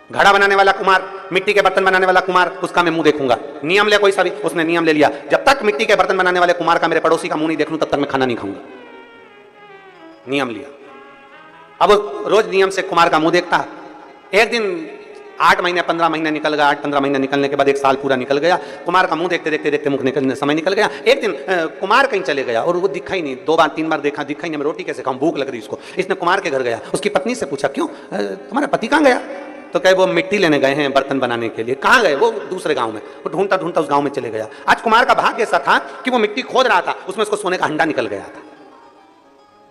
Speaker 1: घड़ा बनाने वाला कुमार, मिट्टी के बर्तन बनाने वाला कुमार, उसका मैं मुंह देखूंगा। नियम ले कोई सा भी, उसने नियम ले लिया, जब तक मिट्टी के बर्तन बनाने वाले कुमार का मेरे पड़ोसी का मुंह नहीं देख लूं तब तक मैं खाना नहीं खाऊंगा। नियम लिया। अब रोज नियम से कुमार का मुंह देखता है। एक दिन 8 महीने 15 महीने निकल गया, 8-15 महीने निकलने के बाद 1 साल पूरा निकल गया, कुमार का मुंह देखते देखते देखते मुख निकलने समय निकल गया। एक दिन कुमार कहीं चले गया और वो दिखा ही नहीं, 2 बार 3 बार देखा, दिखा ही नहीं, मैं रोटी कैसे खाऊं, भूख लग रही उसको। इसने कुमार के घर गया, उसकी पत्नी से पूछा क्यों तुम्हारा पति कहाँ गया? तो कहे वो मिट्टी लेने गए हैं बर्तन बनाने के लिए। कहाँ गए? वो दूसरे गांव में। वो ढूंढता ढूंढता उस गांव में चले गया। आज कुमार का भाग्य ऐसा था कि वो मिट्टी खोद रहा था, उसमें उसको सोने का हंडा निकल गया था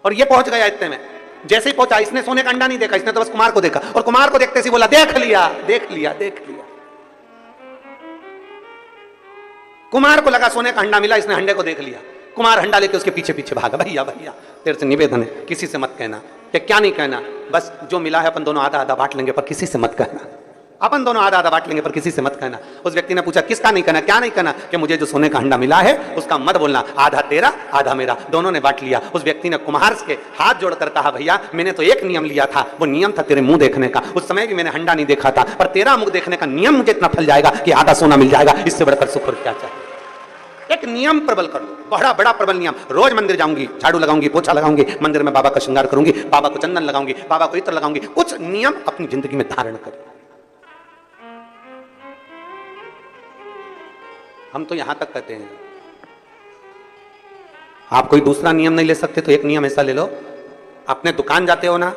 Speaker 1: और ये पहुंच गया इतने में। जैसे ही पहुंचा, इसने सोने का अंडा नहीं देखा, इसने तो बस कुमार को देखा, और कुमार को देखते ही बोला देख लिया देख लिया देख लिया। कुमार को लगा सोने का अंडा मिला, इसने अंडे को देख लिया। कुमार अंडा लेके उसके पीछे पीछे भागा। भैया भैया तेरे से निवेदन है, किसी से मत कहना। क्या नहीं कहना? बस जो मिला है अपन दोनों आधा आधा बांट लेंगे, पर किसी से मत कहना। अपन दोनों आधा आधा बांट लेंगे पर किसी से मत कहना। उस व्यक्ति ने पूछा किसका नहीं कहना? क्या नहीं कहना? कि मुझे जो सोने का अंडा मिला है उसका मत बोलना, आधा तेरा आधा मेरा, दोनों ने बांट लिया। उस व्यक्ति ने कुम्हार के हाथ जोड़कर कहा भैया मैंने तो एक नियम लिया था, वो नियम था तेरे मुंह देखने का। उस समय भी मैंने अंडा नहीं देखा था, पर तेरा मुंह देखने का नियम मुझे इतना फल जाएगा कि आधा सोना मिल जाएगा, इससे बढ़कर सुख और क्या चाहिए। एक नियम प्रबल कर लो, बड़ा बड़ा प्रबल नियम। रोज मंदिर जाऊंगी, झाड़ू लगाऊंगी, पोछा लगाऊंगी, मंदिर में बाबा का श्रृंगार करूंगी, बाबा को चंदन लगाऊंगी, बाबा को इत्र लगाऊंगी। कुछ नियम अपनी जिंदगी में धारण करें। हम तो यहां तक कहते हैं आप कोई दूसरा नियम नहीं ले सकते तो एक नियम ऐसा ले लो, अपने दुकान जाते हो ना,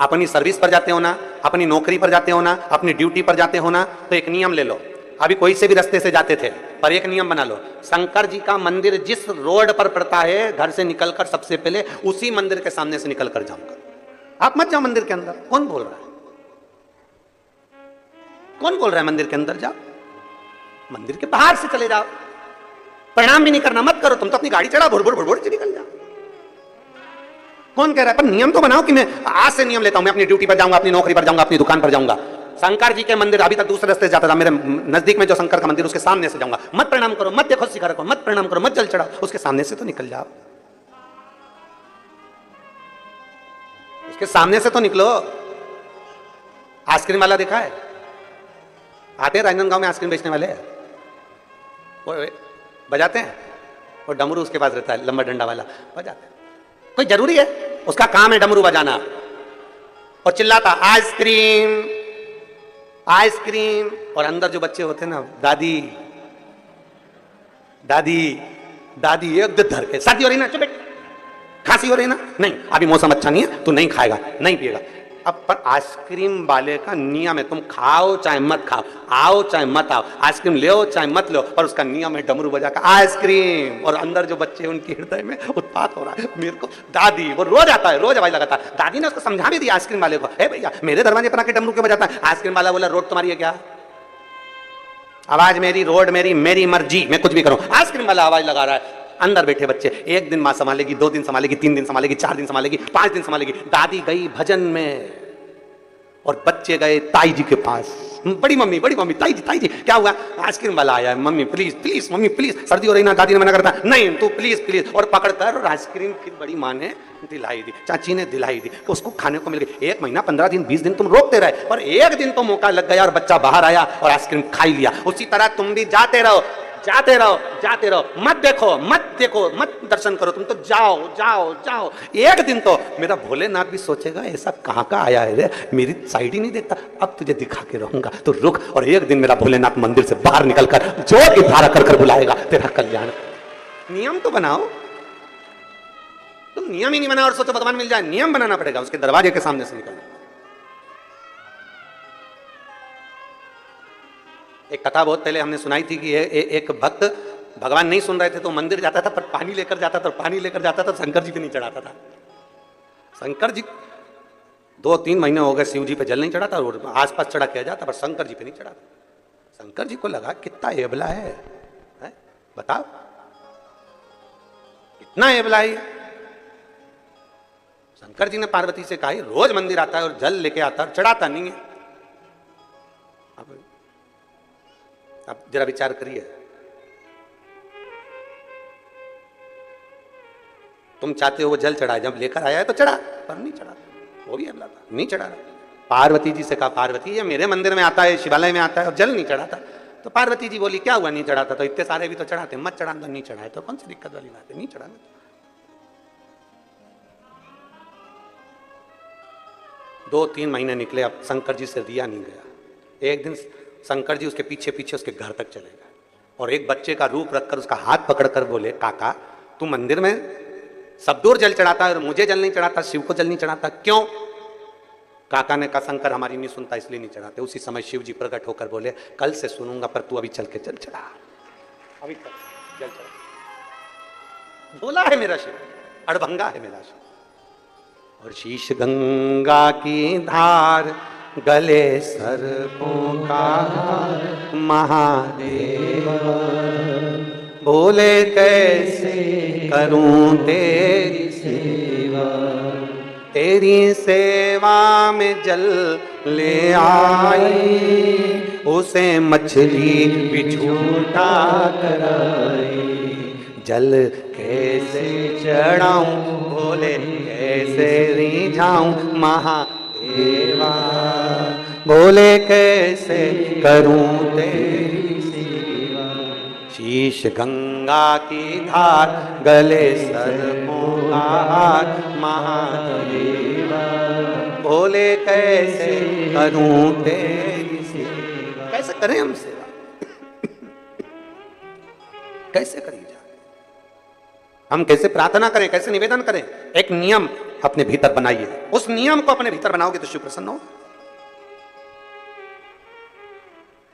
Speaker 1: अपनी सर्विस पर जाते हो ना, अपनी नौकरी पर जाते हो ना, अपनी ड्यूटी पर जाते हो ना, तो एक नियम ले लो। अभी कोई से भी रास्ते से जाते थे, पर एक नियम बना लो, शंकर जी का मंदिर जिस रोड पर पड़ता है, घर से निकलकर सबसे पहले उसी मंदिर के सामने से निकल कर जाऊंगा। आप मत जाओ मंदिर के अंदर। कौन बोल रहा है? कौन बोल रहा है मंदिर के अंदर जाओ? मंदिर के बाहर से चले जाओ। प्रणाम भी नहीं करना, मत करो। तुम तो अपनी गाड़ी चढ़ा भुड़ भुड़ भुड़ भुड़ से निकल जाओ। कौन कह रहा है? पर नियम तो बनाओ कि मैं आज से नियम लेता हूं, मैं अपनी ड्यूटी पर जाऊंगा, अपनी नौकरी पर जाऊंगा, अपनी दुकान पर जाऊंगा। शंकर जी के मंदिर अभी तक दूसरे रास्ते से जाता था, मेरे नजदीक में जो शंकर का मंदिर उसके सामने से जाऊंगा। मत प्रणाम करो, मत देखो शिखर को, मत प्रणाम करो, मत जल चढ़ाओ, उसके सामने से तो निकल जाओ। उसके सामने से तो निकलो। आइसक्रीम वाला देखा है? आते हैं राजनांदगांव में आइसक्रीम बेचने वाले, वो बजाते हैं, और डमरू उसके पास रहता है, लंबा डंडा वाला, बजाते हैं। कोई जरूरी है? उसका काम है डमरू बजाना और चिल्लाता आइसक्रीम आइसक्रीम। और अंदर जो बच्चे होते हैं ना, दादी दादी दादी, एक धर के, सर्दी हो रही ना, चुप बैठ, खांसी हो रही ना, नहीं अभी मौसम अच्छा नहीं है, तू नहीं खाएगा, नहीं पिएगा। अब पर आइसक्रीम वाले का नियम है, तुम खाओ चाहे मत खाओ, आओ चाहे मत आओ, आइसक्रीम ले चाहे मत लो, पर उसका नियम है डमरू बजा का आइसक्रीम। और अंदर जो बच्चे उनके हृदय में उत्पात हो रहा है। मेरे को दादी, वो रोज आता है, रोज आवाज लगाता है। दादी ने उसको समझा भी दिया आइसक्रीम वाले को, हे भैया मेरे दरवाजे पर आके डमरू क्यों बजाता है? आइसक्रीम वाला बोला रोड तुम्हारी है क्या? आवाज मेरी, रोड मेरी, मेरी मर्जी, मैं कुछ भी करूं। आइसक्रीम वाला आवाज लगा रहा है। अंदर बैठे बच्चे, एक दिन मां संभालेगी, 2 दिन संभालेगी, 3 दिन संभालेगी, 4 दिन संभालेगी, 5 दिन संभालेगी। दादी गई भजन में और बच्चे गए ताई जी के पास। बड़ी मम्मी ताई जी क्या हुआ? आइसक्रीम वाला आया है, mummy please please, mummy please, सर्दी हो रही ना। दादी ने मना करता, नहीं तू प्लीज प्लीज, और पकड़ कर और आइसक्रीम फिर बड़ी माँ ने दिलाई दी, चाची ने दिलाई दी, उसको खाने को मिल गई। 1 महीना 15 दिन 20 दिन तुम रोकते रहे, पर एक दिन तो मौका लग गया और बच्चा बाहर आया और आइसक्रीम खा ही लिया। उसी तरह तुम भी जाते रहो, जाते रहो, जाते रहो, मत देखो, मत देखो, मत दर्शन करो, तुम तो जाओ जाओ जाओ। एक दिन तो मेरा भोलेनाथ भी सोचेगा ऐसा कहां का आया है रे, मेरी साइड ही नहीं देखता, अब तुझे दिखा के रहूंगा, तो रुक। और एक दिन मेरा भोलेनाथ मंदिर से बाहर निकलकर जोर की धारा कर बुलाएगा, तेरा कल्याण। नियम तो बनाओ। तुम नियम ही नहीं बनाओ और सोचो भगवान मिल जाए। नियम बनाना पड़ेगा, उसके दरवाजे के सामने से निकलना। एक कथा बहुत पहले हमने सुनाई थी कि एक भक्त भगवान नहीं सुन रहे थे तो मंदिर जाता था, पर पानी लेकर जाता था, पानी लेकर जाता था, शंकर जी पे नहीं चढ़ाता था। शंकर जी 2-3 महीने हो गए शिव जी पे जल नहीं चढ़ाता, और आसपास चढ़ा किया जाता, पर शंकर जी पे नहीं चढ़ाता। शंकर जी को लगा कितना एबला है? बताओ कितना एबला है। शंकर जी ने पार्वती से कहा रोज मंदिर आता है और जल लेके आता है, चढ़ाता नहीं है। अब जरा विचार करिए, तुम चाहते हो वो जल चढ़ाए, जब लेकर आया है तो चढ़ा, पर नहीं चढ़ा, वो भी अगला था, नहीं चढ़ा रहा। पार्वती जी से कहा पार्वती ये मेरे मंदिर में आता है, शिवालय में आता है और जल नहीं चढ़ाता। तो पार्वती जी बोली क्या हुआ नहीं चढ़ाता? तो इतने सारे भी तो चढ़ाते, मत चढ़ाना, नहीं चढ़ाए तो कौन सी दिक्कत वाली बात है, नहीं चढ़ाना। 2-3 महीने निकले, अब शंकर जी से दिया नहीं गया। एक दिन शंकर जी उसके पीछे पीछे उसके घर तक चले गए और एक बच्चे का रूप रखकर उसका हाथ पकड़कर बोले काका तू मंदिर में सब दूर जल चढ़ाता है और मुझे जल नहीं चढ़ाता, शिव को जल नहीं चढ़ाता, क्यों? काका ने कहा शंकर हमारी नहीं सुनता इसलिए नहीं चढ़ाते। उसी समय शिव जी प्रकट होकर बोले कल से सुनूंगा, पर तू अभी चल के जल चढ़ा, अभी तक जल चढ़ा। बोला है मेरा शिव, अड़भंगा है मेरा शिव। और शीश गंगा की धार, गले सर्पों का महादेव, बोले कैसे करूं तेरी सेवा, तेरी सेवा में जल ले आई, उसे मछली भी झूठा कराई। जल कैसे चढ़ाऊं, बोले कैसे रिझाऊं महादेवा, बोले कैसे करूं तेरी सेवा। शीश गंगा की धार, गले सर्पों का हार महादेवा, बोले कैसे करूं तेरी सेवा। कैसे करें हम सेवा? कैसे करें? हम कैसे प्रार्थना करें, कैसे निवेदन करें? एक नियम अपने भीतर बनाइए, उस नियम को अपने भीतर बनाओगे तो शिव प्रसन्न हो।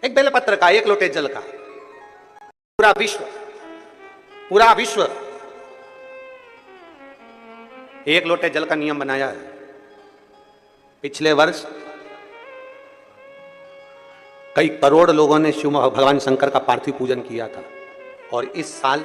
Speaker 1: एक बेलपत्र का, 1 लोटे जल का, पूरा विश्व एक लोटे जल का नियम बनाया है। पिछले वर्ष कई करोड़ लोगों ने शिव भगवान शंकर का पार्थिव पूजन किया था और इस साल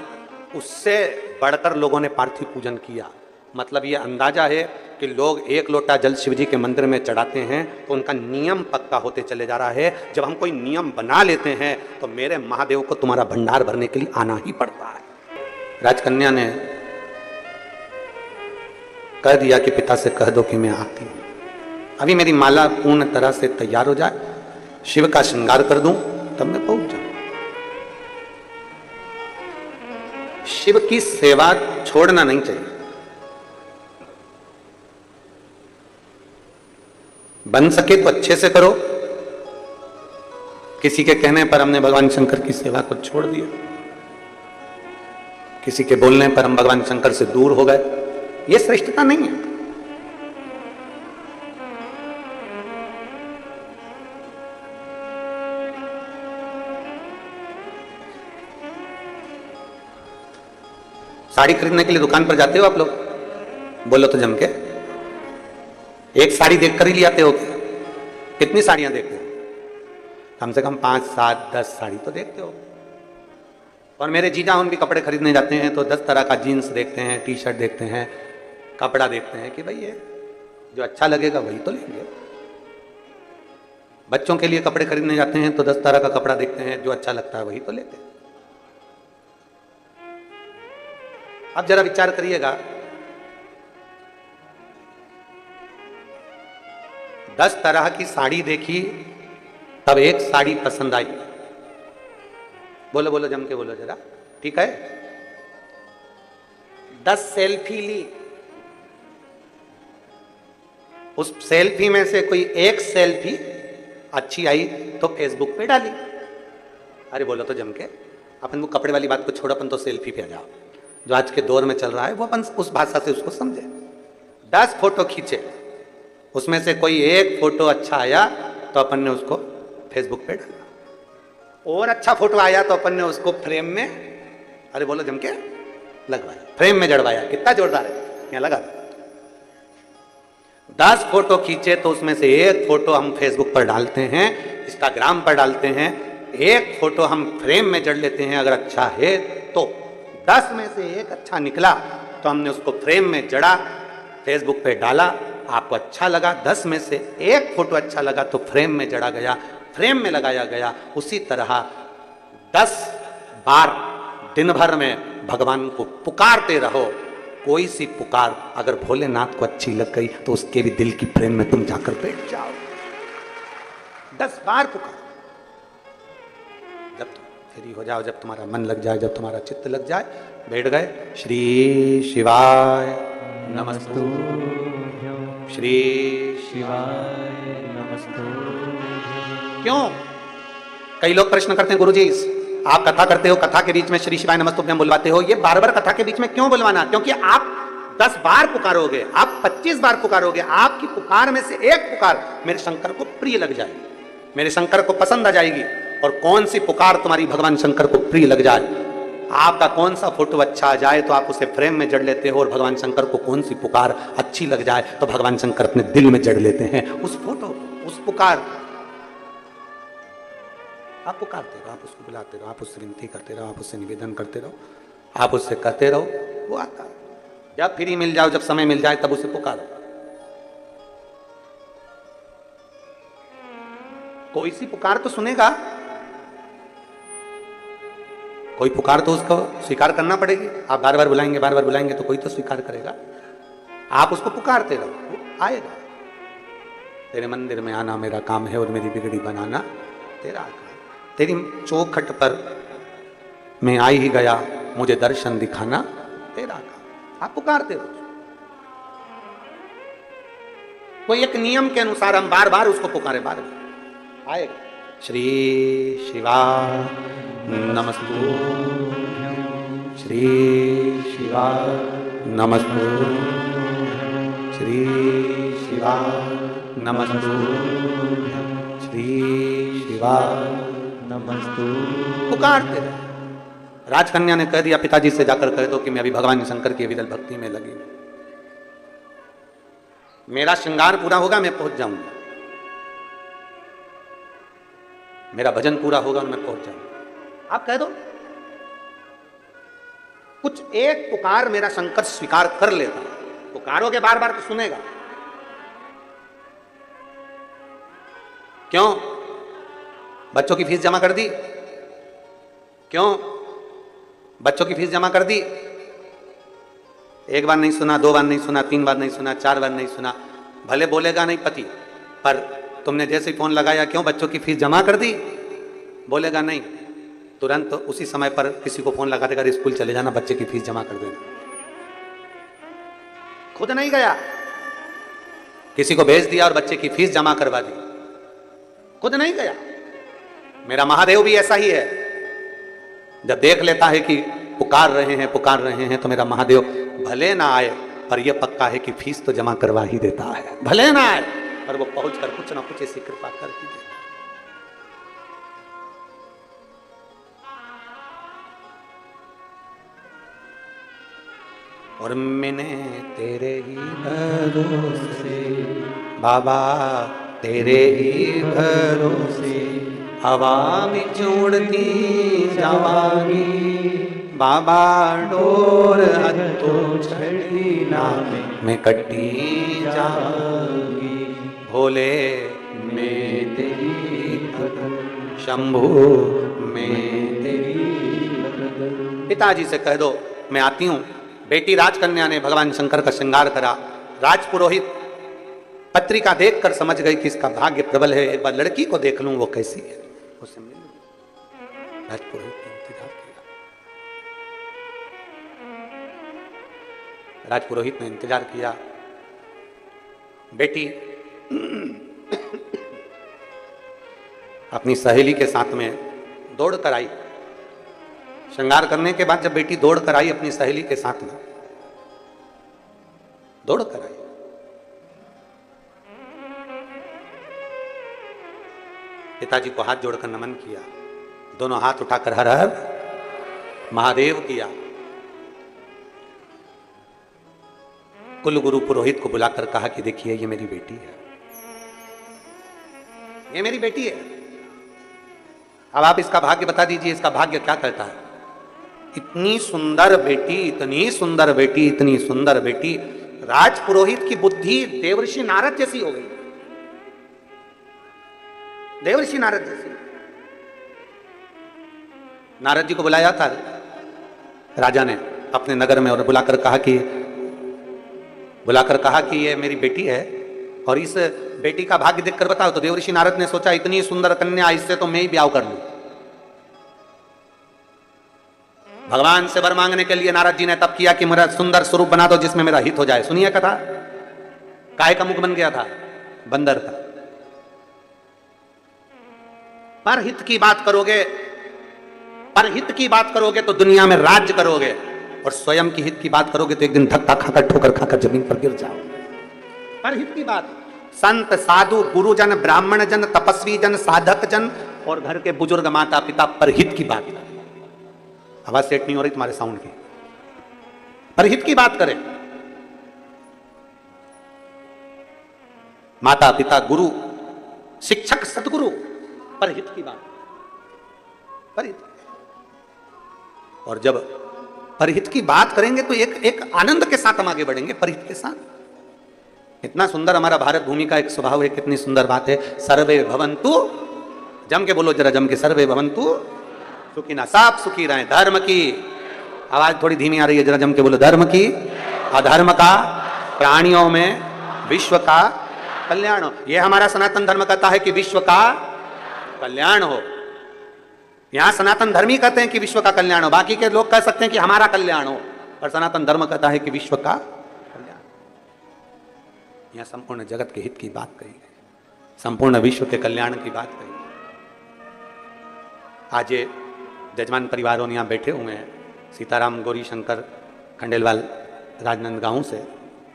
Speaker 1: उससे बढ़कर लोगों ने पार्थिव पूजन किया। मतलब ये अंदाजा है कि लोग एक लोटा जल शिव जी के मंदिर में चढ़ाते हैं तो उनका नियम पक्का होते चले जा रहा है। जब हम कोई नियम बना लेते हैं तो मेरे महादेव को तुम्हारा भंडार भरने के लिए आना ही पड़ता है। राजकन्या ने कह दिया कि पिता से कह दो कि मैं आती हूं। अभी मेरी माला पूर्ण तरह से तैयार हो जाए, शिव का श्रृंगार कर दूं, तब मैं पहुंच जाऊं। शिव की सेवा छोड़ना नहीं चाहिए। बन सके तो अच्छे से करो। किसी के कहने पर हमने भगवान शंकर की सेवा को छोड़ दिया, किसी के बोलने पर हम भगवान शंकर से दूर हो गए, यह श्रेष्ठता नहीं है। साड़ी खरीदने के लिए दुकान पर जाते हो आप लोग? बोलो तो जम के। एक साड़ी देखकर ही ले आते हो क्या? कितनी साड़ियां देखते हो? कम से कम 5, 7, 10 साड़ी तो देखते हो। और मेरे जीजा उन भी कपड़े खरीदने जाते हैं तो 10 तरह का जीन्स देखते हैं, टी शर्ट देखते हैं, कपड़ा देखते हैं कि भाई ये जो अच्छा लगेगा वही तो लेंगे। बच्चों के लिए कपड़े खरीदने जाते हैं तो 10 तरह का कपड़ा देखते हैं, जो अच्छा लगता है वही तो लेते हैं। अब जरा विचार करिएगा, 10 तरह की साड़ी देखी तब एक साड़ी पसंद आई। बोलो बोलो जम के बोलो जरा, ठीक है। 10 सेल्फी ली, उस सेल्फी में से कोई एक सेल्फी अच्छी आई तो फेसबुक पे डाली। अरे बोलो तो जम के। अपन वो कपड़े वाली बात को छोड़, अपन तो सेल्फी पे आ जाओ। जो आज के दौर में चल रहा है वो अपन उस भाषा से उसको समझे। 10 फोटो खींचे, उसमें से कोई एक फोटो अच्छा आया तो अपन ने उसको फेसबुक पे डाला, और अच्छा फोटो आया तो अपन ने उसको फ्रेम में, अरे बोलो जम के, लगवाया, फ्रेम में जड़वाया। कितना जोरदार है, यहाँ लगा। 10 फोटो खींचे तो उसमें से एक फोटो हम फेसबुक पर डालते हैं, इंस्टाग्राम पर डालते हैं, एक फोटो हम फ्रेम में जड़ लेते हैं। अगर अच्छा है तो 10 में से एक अच्छा निकला तो हमने उसको फ्रेम में जड़ा, फेसबुक पे डाला, आपको अच्छा लगा। 10 में से एक फोटो अच्छा लगा तो फ्रेम में जड़ा गया, फ्रेम में लगाया गया। उसी तरह 10 बार दिन भर में भगवान को पुकारते रहो। कोई सी पुकार अगर भोलेनाथ को अच्छी लग गई तो उसके भी दिल की फ्रेम में तुम जाकर बैठ जाओ। 10 बार पुकार, जब तुम फ्री हो जाओ, जब तुम्हारा मन लग जाए, जब तुम्हारा चित्त लग जाए, बैठ गए। श्री शिवाय नमस्तु, श्री शिवाय नमस्तु। क्यों? कई लोग प्रश्न करते हैं, गुरुजी आप कथा करते हो, कथा के बीच में श्री शिवाय नमस्तुभ्यम बुलवाते हो, ये बार बार कथा के बीच में क्यों बुलवाना? क्योंकि आप 10 बार पुकारोगे, आप 25 बार पुकारोगे, आपकी पुकार में से एक पुकार मेरे शंकर को प्रिय लग जाएगी, मेरे शंकर को पसंद आ जाएगी। और कौन सी पुकार तुम्हारी भगवान शंकर को प्रिय लग जाए? आपका कौन सा फोटो अच्छा आ जाए तो आप उसे फ्रेम में जड़ लेते हो, और भगवान शंकर को कौन सी पुकार अच्छी लग जाए तो भगवान शंकर अपने दिल में जड़ लेते हैं उस फोटो, उस पुकार। आप पुकारते रहो, आप उसको बुलाते रहो, आप उससे विनती करते रहो, आप उससे निवेदन करते रहो, आप उससे कहते रहो, वो आता है। जब फ्री मिल जाओ, जब समय मिल जाए तब उसे पुकारो। कोई सी पुकार तो सुनेगा, कोई पुकार तो उसको स्वीकार करना पड़ेगी। आप बार बार बुलाएंगे, बार बार बुलाएंगे तो कोई तो स्वीकार करेगा। आप उसको पुकारते रहो, वो आएगा। तेरे मंदिर में आना मेरा काम है और मेरी बिगड़ी बनाना तेरा काम। तेरी चौखट पर मैं आ ही गया, मुझे दर्शन दिखाना तेरा काम। आप पुकारते रहो। कोई एक नियम के अनुसार हम बार बार उसको पुकारे, बार बार आएगा। श्री शिवाय नमस्तुभ्यं, श्री शिवाय नमस्तुभ्यं, श्री शिवाय नमस्तुभ्यं, श्री शिवाय नमस्तु। पुकारते रहे, राजकन्या ने कह दिया पिताजी से जाकर कह दो कि मैं अभी भगवान शंकर की विरल भक्ति में लगी हूं, मेरा श्रृंगार पूरा होगा मैं पहुंच जाऊंगा, मेरा भजन पूरा होगा मैं पहुंच जाऊंगा। आप कह दो कुछ एक पुकार मेरा शंकर स्वीकार कर लेता, पुकारोगे बार बार तो सुनेगा। क्यों? बच्चों की फीस जमा कर दी, क्यों बच्चों की फीस जमा कर दी, एक बार नहीं सुना, 2 बार नहीं सुना, 3 बार नहीं सुना, 4 बार नहीं सुना, भले बोलेगा नहीं पति, पर तुमने जैसे ही फोन लगाया क्यों बच्चों की फीस जमा कर दी, बोलेगा नहीं, तुरंत तो उसी समय पर किसी को फोन लगा देगा, स्कूल चले जाना, बच्चे की फीस जमा कर देना। खुद नहीं गया, किसी को भेज दिया और बच्चे की फीस जमा करवा दी, खुद नहीं गया। मेरा महादेव भी ऐसा ही है, जब देख लेता है कि पुकार रहे हैं तो मेरा महादेव भले ना आए पर यह पक्का है कि फीस तो जमा करवा ही देता है, भले ना आए पर वो पहुंचकर कुछ ना कुछ ऐसी कृपा कर ही देता। और मैंने तेरे ही भरोसे बाबा, तेरे ही भरोसे हवा में उड़ती जावांगी बाबा, डोर हथों छड़ी ना मैं कटी जाऊंगी, भोले मैं तेरी भगत, शंभू मैं तेरी भगत। पिताजी से कह दो मैं आती हूं। बेटी राजकन्या ने भगवान शंकर का श्रृंगार करा। राजपुरोहित पत्रिका देखकर समझ गई कि इसका भाग्य प्रबल है, एक बार लड़की को देख लूं वो कैसी है, उससे मिल लूं। राजपुरोहित ने इंतजार किया, राजपुरोहित ने इंतजार किया। बेटी अपनी सहेली के साथ में दौड़ कर आई। श्रृंगार करने के बाद जब बेटी दौड़ कर आई अपनी सहेली के साथ में दौड़ कर आई, पिताजी को हाथ जोड़कर नमन किया, दोनों हाथ उठाकर हर हर महादेव किया। कुल गुरु पुरोहित को बुलाकर कहा कि देखिए ये मेरी बेटी है, ये मेरी बेटी है, अब आप इसका भाग्य बता दीजिए, इसका भाग्य क्या कहता है। इतनी सुंदर बेटी, इतनी सुंदर बेटी, इतनी सुंदर बेटी। राजपुरोहित की बुद्धि देवर्षि नारद जैसी हो गई, देवर्षि नारद जैसी। नारद जी को बुलाया था राजा ने अपने नगर में और बुलाकर कहा कि ये मेरी बेटी है और इस बेटी का भाग्य देखकर बताओ। तो देवर्षि नारद ने सोचा इतनी सुंदर कन्या, इससे तो मैं ही ब्याह कर लूं। भगवान से वर मांगने के लिए नारद जी ने तब किया कि मेरा सुंदर स्वरूप बना दो जिसमें मेरा हित हो जाए। सुनिए कथा, काय का मुख बन गया था, बंदर का। पर हित की बात करोगे तो दुनिया में राज्य करोगे, और स्वयं की हित की बात करोगे तो एक दिन धक्का खाकर ठोकर खाकर जमीन पर गिर जाओ। पर हित की बात, संत साधु गुरुजन ब्राह्मण जन तपस्वी जन साधक जन और घर के बुजुर्ग माता पिता पर हित की बात करें। आवाज सेट नहीं हो रही तुम्हारे साउंड की। पर हित की बात करें, माता पिता गुरु शिक्षक सदगुरु, पर हित की बात, पर हित। और जब परहित की बात करेंगे तो एक आनंद के साथ हम आगे बढ़ेंगे, परहित के साथ। इतना सुंदर हमारा भारत भूमि का एक स्वभाव है, कितनी सुंदर बात है। सर्वे भवन्तु, जम के बोलो जरा, जम के, सर्वे भवन्तु सुखिनः, सब सुखी रहे। धर्म की आवाज थोड़ी धीमी आ रही है, जरा जम के बोलो, धर्म की, अधर्म का, प्राणियों में विश्व का कल्याण हो। यह हमारा सनातन धर्म कहता है कि विश्व का कल्याण हो। यहां सनातन धर्मी कहते हैं कि विश्व का कल्याण हो, बाकी के लोग कह सकते हैं कि हमारा कल्याण हो, पर सनातन धर्म कहता है कि विश्व का कल्याण। यहां संपूर्ण जगत के हित की बात कही गई, संपूर्ण विश्व के कल्याण की बात कही गई। आज ये जजमान परिवारों यहाँ बैठे हुए हैं, सीताराम गौरी शंकर खंडेलवाल राजनांदगांव से,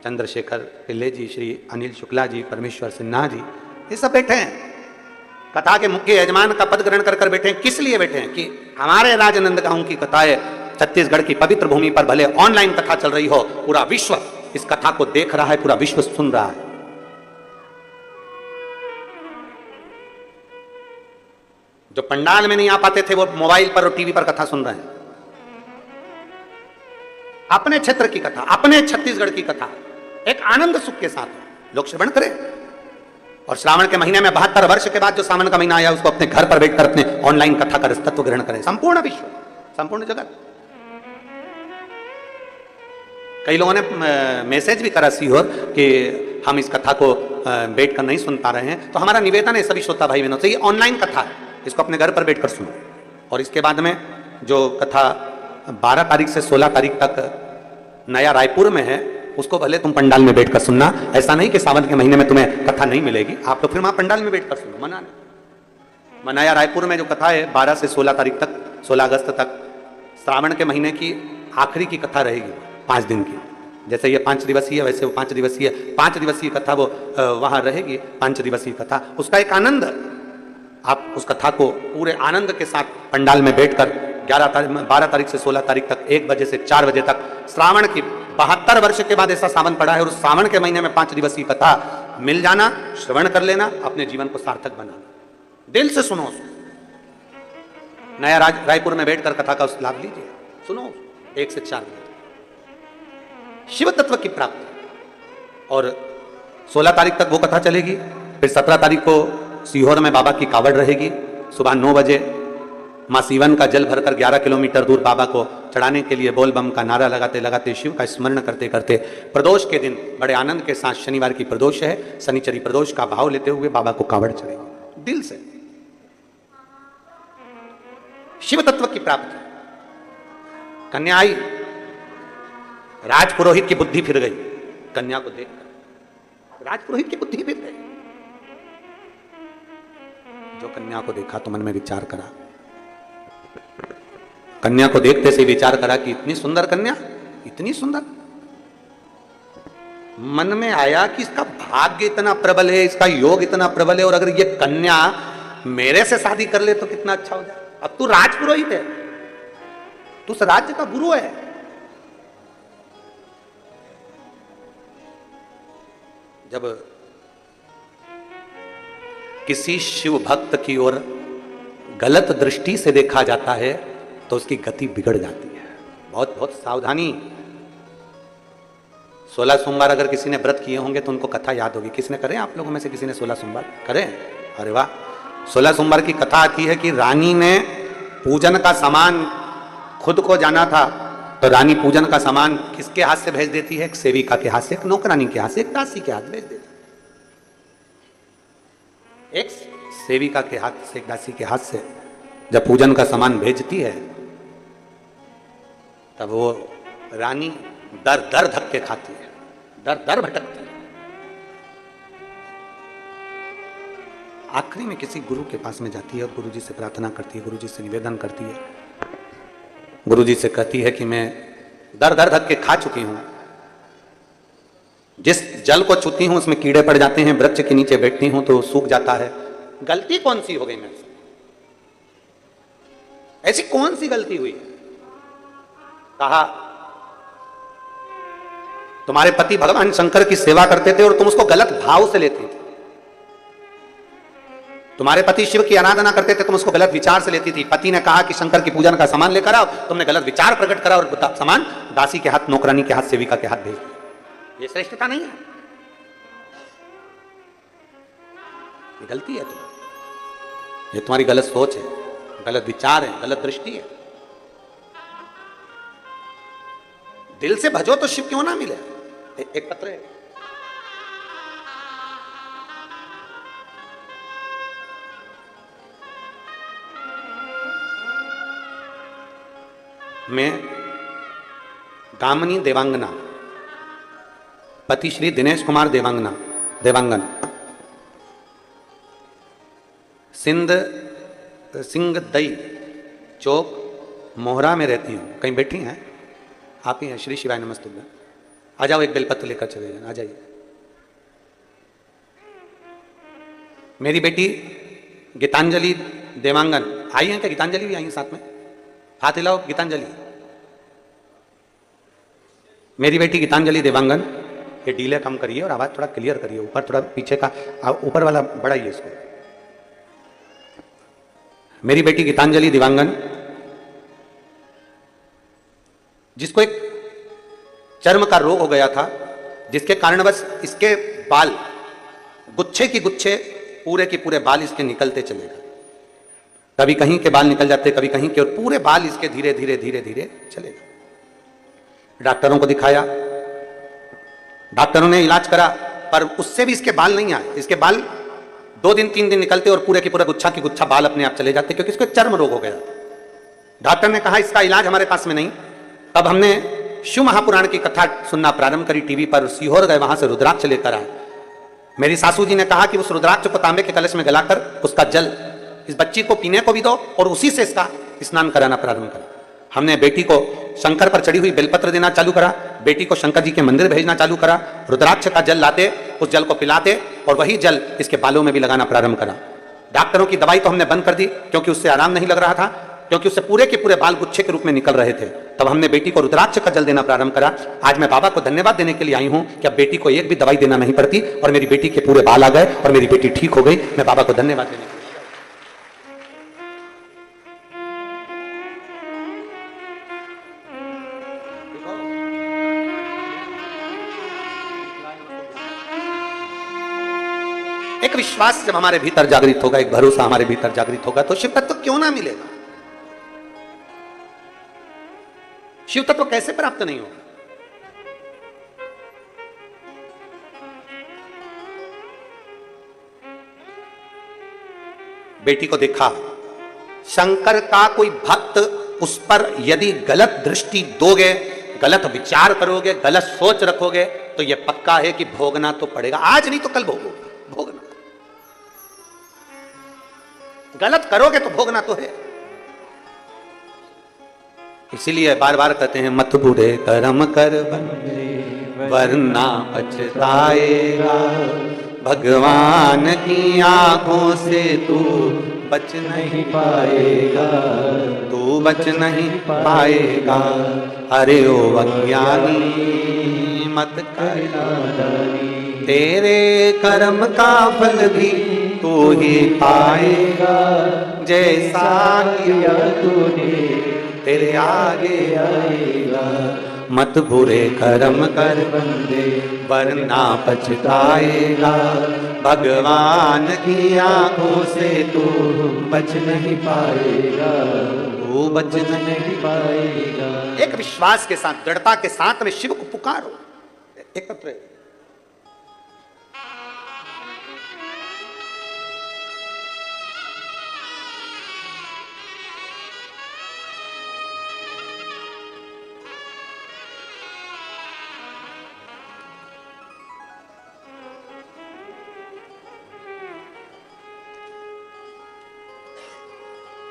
Speaker 1: चंद्रशेखर पिल्ले जी, श्री अनिल शुक्ला जी, परमेश्वर सिन्हा जी, ये सब बैठे हैं। कथा के मुख्य यजमान का पद ग्रहण कर कर बैठे हैं। किस लिए बैठे हैं? कि हमारे राजनंद गांव की कथा है, छत्तीसगढ़ की पवित्र भूमि पर भले ऑनलाइन कथा चल रही हो, पूरा विश्व इस कथा को देख रहा है, पूरा विश्व सुन रहा है। जो पंडाल में नहीं आ पाते थे वो मोबाइल पर और टीवी पर कथा सुन रहे हैं। अपने क्षेत्र की कथा, अपने छत्तीसगढ़ की कथा एक आनंद सुख के साथ लोग श्रवण करें। और श्रावण के महीने में 72 वर्ष के बाद जो सावन का महीना आया उसको अपने घर पर बैठकर अपने ऑनलाइन कथा का तत्व ग्रहण करें। संपूर्ण विश्व, संपूर्ण जगत। कई लोगों ने मैसेज भी करा सीहोर कि हम इस कथा को बैठकर नहीं सुन पा रहे हैं। तो हमारा निवेदन है सभी श्रोता भाई बहनों से, ये ऑनलाइन कथा है, इसको अपने घर पर बैठकर सुनो। और इसके बाद में जो कथा 12 तारीख से 16 तारीख तक नया रायपुर में है, उसको भले तुम पंडाल में बैठकर सुनना। ऐसा नहीं कि सावन के महीने में तुम्हें कथा नहीं मिलेगी, आप लोग फिर वहां पंडाल में बैठकर सुनो। मना नहीं। मनाया रायपुर में जो कथा है 12 से 16 तारीख तक, 16 अगस्त तक, श्रावण के महीने की आखिरी की कथा रहेगी 5 दिन की। जैसे ये 5 दिवसीय वैसे वो 5 दिवसीय कथा वो वहां रहेगी। 5 दिवसीय कथा, उसका एक आनंद, आप उस कथा को पूरे आनंद के साथ पंडाल में बैठकर 12 तारीख से 16 तारीख तक 1 बजे से 4 बजे तक, श्रावण की 72 वर्ष के बाद ऐसा सावन पड़ा है और उस सावन के महीने में 5 दिवसीय कथा मिल जाना, श्रवण कर लेना, अपने जीवन को सार्थक बनाना। दिल से सुनो उसको। नया रायपुर में बैठकर कथा का उस लाभ लीजिए, सुनो 1 से 4 बजे। शिव तत्व की प्राप्ति। और 16 तारीख तक वो कथा चलेगी। फिर 17 तारीख को सीहोर में बाबा की कावड़ रहेगी। सुबह 9 बजे मां सीवन का जल भरकर 11 किलोमीटर दूर बाबा को चढ़ाने के लिए बोल बम का नारा लगाते लगाते, शिव का स्मरण करते करते, प्रदोष के दिन बड़े आनंद के साथ, शनिवार की प्रदोष है, शनिचरी प्रदोष का भाव लेते हुए बाबा को कावड़ चढ़ेगी दिल से। शिव तत्व की प्राप्ति। कन्या आई, राजपुरोहित की बुद्धि फिर गई कन्या को देखकर। राजपुरोहित की बुद्धि फिर गई। जो कन्या को देखा तो मन में विचार करा, कन्या को देखते से विचार करा कि इतनी सुंदर कन्या, इतनी सुंदर। मन में आया कि इसका भाग्य इतना प्रबल है, इसका योग इतना प्रबल है, और अगर ये कन्या मेरे से शादी कर ले तो कितना अच्छा हो जाए। अब तू राजपुरोहित है, तू उस राज्य का गुरु है। जब किसी शिव भक्त की ओर गलत दृष्टि से देखा जाता है तो उसकी गति बिगड़ जाती है। बहुत बहुत सावधानी। 16 सोमवार अगर किसी ने व्रत किए होंगे तो उनको कथा याद होगी। किसने करें आप लोगों में से किसी ने 16 सोमवार करें? अरे वाह। 16 सोमवार की कथा आती है कि रानी ने पूजन का सामान खुद को जाना था, तो रानी पूजन का सामान किसके हाथ से भेज देती है? एक सेविका के हाथ से, एक नौकरानी के हाथ से, एक दासी के हाथ भेज देती है। एक सेविका के हाथ से, एक दासी के हाथ से जब पूजन का सामान भेजती है तब वो रानी दर दर धक्के खाती है, दर दर भटकती है। आखिरी में किसी गुरु के पास में जाती है और गुरुजी से प्रार्थना करती है, गुरुजी से निवेदन करती है, गुरुजी से कहती है कि मैं दर दर धक्के खा चुकी हूं, जिस जल को छूती हूं उसमें कीड़े पड़ जाते हैं, वृक्ष के नीचे बैठती हूं तो सूख जाता है। गलती कौन सी हो गई मेरे से? ऐसी कौन सी गलती हुई? कहा तुम्हारे पति भगवान शंकर की सेवा करते थे और तुम उसको गलत भाव से लेती थी। तुम्हारे पति शिव की आराधना करते थे, तुम उसको गलत विचार से लेती थी। पति ने कहा कि शंकर की पूजन का सामान लेकर आओ, तुमने गलत विचार प्रकट करा और सामान दासी के हाथ, नौकरानी के हाथ, सेविका के हाथ भेज दिया। ये श्रेष्ठता नहीं है, ये गलती है तुम्हारी। ये तुम्हारी गलत सोच है, गलत विचार है, गलत दृष्टि है। दिल से भजो तो शिव क्यों ना मिले। एक पत्र है, मैं दामिनी देवांगना, पति श्री दिनेश कुमार देवांगन, सिंह दई चौक मोहरा में रहती हूँ। कहीं बैठी हैं आप ही हैं? श्री शिवाय नमस्ते। आ जाओ, एक बेलपत्र लेकर चले जाए, आ जाइए। मेरी बेटी गीतांजलि देवांगन आई हैं क्या? गीतांजलि भी आई हैं साथ में? हाथ हिलाओ। गीतांजलि, मेरी बेटी गीतांजलि देवांगन, ये डीले कम करिए और आवाज थोड़ा क्लियर करिए, ऊपर थोड़ा पीछे का, ऊपर वाला बढ़ाइए इसको। मेरी बेटी गीतांजलि देवांगन, जिसको एक चर्म का रोग हो गया था, जिसके कारणवश इसके बाल गुच्छे की गुच्छे, पूरे के पूरे बाल इसके निकलते चले गए। कभी कहीं के बाल निकल जाते, कभी कहीं के, और पूरे बाल इसके धीरे धीरे धीरे धीरे चले गए। डॉक्टरों को दिखाया, डॉक्टरों ने इलाज करा, पर उससे भी इसके बाल नहीं आए। इसके बाल 2 दिन 3 दिन निकलते और पूरे के पूरा गुच्छा की गुच्छा बाल अपने आप चले जाते, क्योंकि इसको चर्म रोग हो गया। डॉक्टर ने कहा इसका इलाज हमारे पास में नहीं। तब हमने शिव महापुराण की कथा सुनना प्रारंभ करी टीवी पर, सीहोर गए, वहां से रुद्राक्ष लेकर आए। मेरी सासू जी ने कहा कि उस रुद्राक्ष को तांबे के कलश में गलाकर उसका जल इस बच्ची को पीने को भी दो और उसी से इसका स्नान कराना प्रारंभ करा। हमने बेटी को शंकर पर चढ़ी हुई बेलपत्र देना चालू करा, बेटी को शंकर जी के मंदिर भेजना चालू करा, रुद्राक्ष का जल लाते, उस जल को पिलाते और वही जल इसके बालों में भी लगाना प्रारंभ करा। डॉक्टरों की दवाई तो हमने बंद कर दी, क्योंकि उससे आराम नहीं लग रहा था, क्योंकि उससे पूरे के पूरे बाल गुच्छे के रूप में निकल रहे थे। तब हमने बेटी को रुद्राक्ष का जल देना प्रारंभ करा। आज मैं बाबा को धन्यवाद देने के लिए आई हूं कि अब बेटी को एक भी दवाई देना नहीं पड़ती और मेरी बेटी के पूरे बाल आ गए और मेरी बेटी ठीक हो गई। मैं बाबा को धन्यवाद देने के लिए। एक विश्वास जब हमारे भीतर जागृत होगा, एक भरोसा हमारे भीतर जागृत होगा, तो शिव तत्व क्यों ना मिलेगा? शिव तत्व कैसे प्राप्त नहीं होगा? बेटी को देखा, शंकर का कोई भक्त उस पर यदि गलत दृष्टि दोगे, गलत विचार करोगे, गलत सोच रखोगे, तो यह पक्का है कि भोगना तो पड़ेगा। आज नहीं तो कल भोगोगे, भोगना। गलत करोगे तो भोगना तो है। इसीलिए बार बार कहते हैं, मत बुरे कर्म कर बंदे वरना पछताएगा, भगवान की आंखों से तू बच नहीं पाएगा, तू बच नहीं पाएगा। अरे ओ अज्ञानी मत कर नादानी, तेरे कर्म का फल भी तू ही पाएगा, जैसा किया तूने तेरे आगे आएगा। मत बुरे कर्म कर बंदे वरना पछताएगा, भगवान की आंखों से तू बच नहीं पाएगा, तू बच नहीं पाएगा। एक विश्वास के साथ, दृढ़ता के साथ में शिव को पुकारो। एकत्र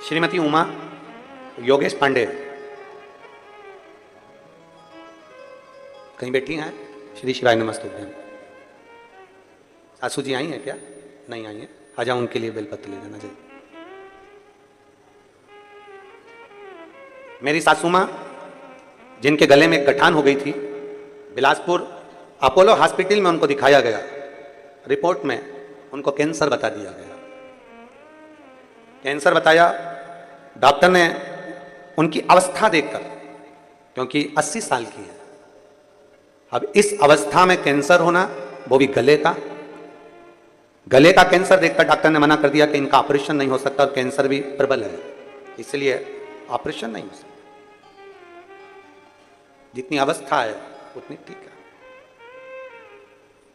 Speaker 1: श्रीमती उमा योगेश पांडे कहीं बैठी हैं? श्री शिवाय नमस्तुभ्यं। सासू जी आई हैं क्या? नहीं आई हैं? आ जाओ, उनके लिए बेलपत्र ले जाना चाहिए। मेरी सासू माँ, जिनके गले में गठान हो गई थी, बिलासपुर अपोलो हॉस्पिटल में उनको दिखाया गया। रिपोर्ट में उनको कैंसर बता दिया गया। कैंसर बताया डॉक्टर ने, उनकी अवस्था देखकर, क्योंकि 80 साल की है, अब इस अवस्था में कैंसर होना, वो भी गले का कैंसर देखकर डॉक्टर ने मना कर दिया कि इनका ऑपरेशन नहीं हो सकता और कैंसर भी प्रबल है, इसलिए ऑपरेशन नहीं हो सकता। जितनी अवस्था है उतनी ठीक है,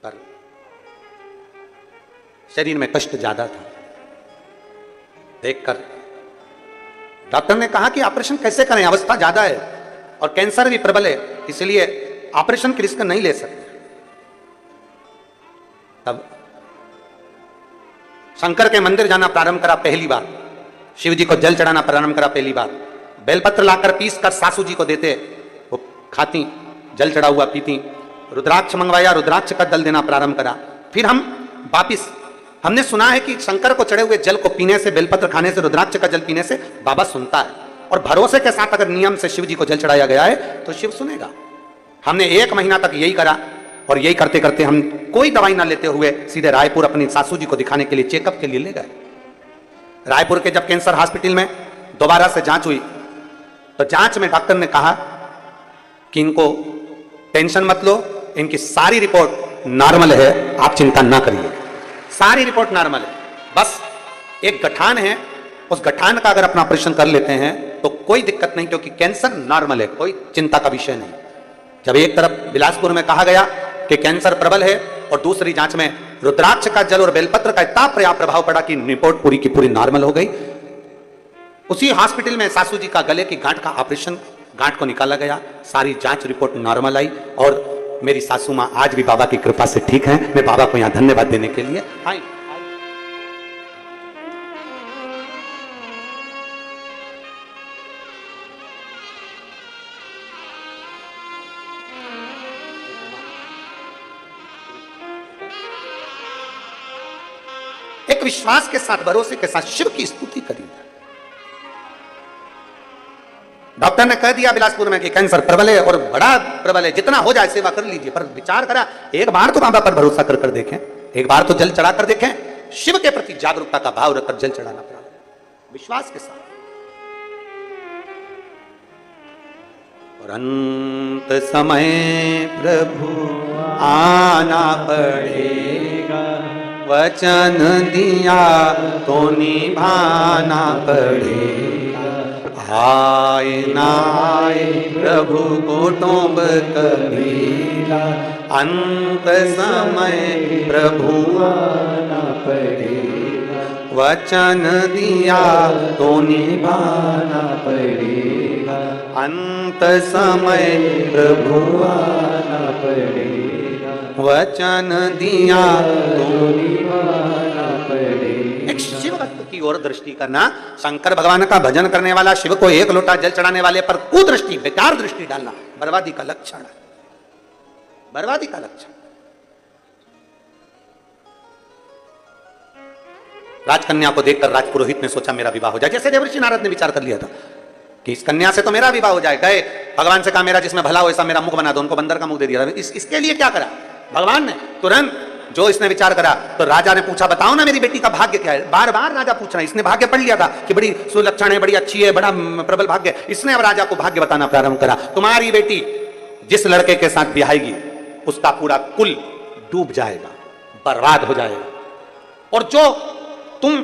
Speaker 1: पर शरीर में कष्ट ज्यादा था। देखकर डॉक्टर ने कहा कि ऑपरेशन कैसे करें, अवस्था ज्यादा है और कैंसर भी प्रबल है, इसलिए ऑपरेशन की रिस्क नहीं ले सकते। तब शंकर के मंदिर जाना प्रारंभ करा पहली बार, शिव जी को जल चढ़ाना प्रारंभ करा पहली बार, बेलपत्र लाकर पीस कर सासू जी को देते, वो खाती, जल चढ़ा हुआ पीती, रुद्राक्ष मंगवाया, रुद्राक्ष का जल देना प्रारंभ करा। फिर हम वापिस हमने सुना है कि शंकर को चढ़े हुए जल को पीने से, बेलपत्र खाने से, रुद्राक्ष का जल पीने से बाबा सुनता है, और भरोसे के साथ अगर नियम से शिव जी को जल चढ़ाया गया है तो शिव सुनेगा। हमने 1 महीना तक यही करा, और यही करते करते हम कोई दवाई ना लेते हुए सीधे रायपुर अपनी सासू जी को दिखाने के लिए चेकअप के लिए ले गए। रायपुर के जब कैंसर हॉस्पिटल में दोबारा से जांच हुई तो जांच में डॉक्टर ने कहा कि इनको टेंशन मत लो, इनकी सारी रिपोर्ट नॉर्मल है, आप चिंता ना करिए, सारी रिपोर्ट नॉर्मल है, बस एक गठान है, उस गठान का अगर अपना ऑपरेशन कर लेते हैं तो कोई दिक्कत नहीं, क्योंकि कैंसर नॉर्मल है, कोई चिंता का विषय नहीं। जब एक तरफ बिलासपुर में कहा गया कि कैंसर प्रबल है और दूसरी जांच में रुद्राक्ष का जल और बेलपत्र का इतना पर्याप्त प्रभाव पड़ा कि रिपोर्ट पूरी की पूरी नॉर्मल हो गई, उसी हॉस्पिटल में सासू जी का गले की गांठ का ऑपरेशन, गांठ को निकाला गया, सारी जांच रिपोर्ट नॉर्मल आई, और मेरी सासू मां आज भी बाबा की कृपा से ठीक हैं। मैं बाबा को यहां धन्यवाद देने के लिए आई। एक विश्वास के साथ, भरोसे के साथ शिव की स्तुति करी। डॉक्टर ने कह दिया बिलासपुर में कि कैंसर प्रबल है और बड़ा प्रबल है, जितना हो जाए सेवा कर लीजिए, पर विचार करा, एक बार तो बाबा पर भरोसा कर कर देखें, एक बार तो जल चढ़ा कर देखें, शिव के प्रति जागरूकता का भाव रखकर जल चढ़ाना पड़ा, विश्वास के साथ। और अंत समय प्रभु आना पड़ेगा, वचन दिया तो निभाना पड़ेगा, आए ना आए प्रभु कुटुंब कबीरा, अंत समय प्रभु आना पड़ेगा, वचन दिया तो निभाना पड़ेगा, अंत समय प्रभु आना पड़ेगा, वचन दिया तो निभाना पड़ेगा। एक शिव भक्त की ओर दृष्टि करना, शंकर भगवान का भजन करने वाला, शिव को एक लोटा जल चढ़ाने वाले पर कुदृष्टि, बेकार दृष्टि डालना बर्बादी का लक्षण है, बर्बादी का लक्षण। राजकन्या को देखकर राजपुरोहित ने सोचा मेरा विवाह हो जाए, जैसे देवर्षि नारद ने विचार कर लिया था कि इस कन्या से तो मेरा विवाह हो जाए। गए भगवान से कहा मेरा जिसमें भला हो ऐसा मेरा मुख बना दो, उनको बंदर का मुख दे दिया। इसके लिए क्या करा भगवान ने? तुरंत जो इसने विचार करा तो राजा ने पूछा बताओ ना मेरी बेटी का भाग्य क्या है। बार बार राजा पूछ रहा है, इसने भाग्य पढ़ लिया था कि बड़ी सुलक्षण है, बड़ी अच्छी है, बड़ा प्रबल भाग्य। इसने अब राजा को भाग्य बताना प्रारंभ करा। तुम्हारी बेटी जिस लड़के के साथ ब्याहेगी उसका पूरा कुल डूब जाएगा, बर्बाद हो जाएगा, और जो तुम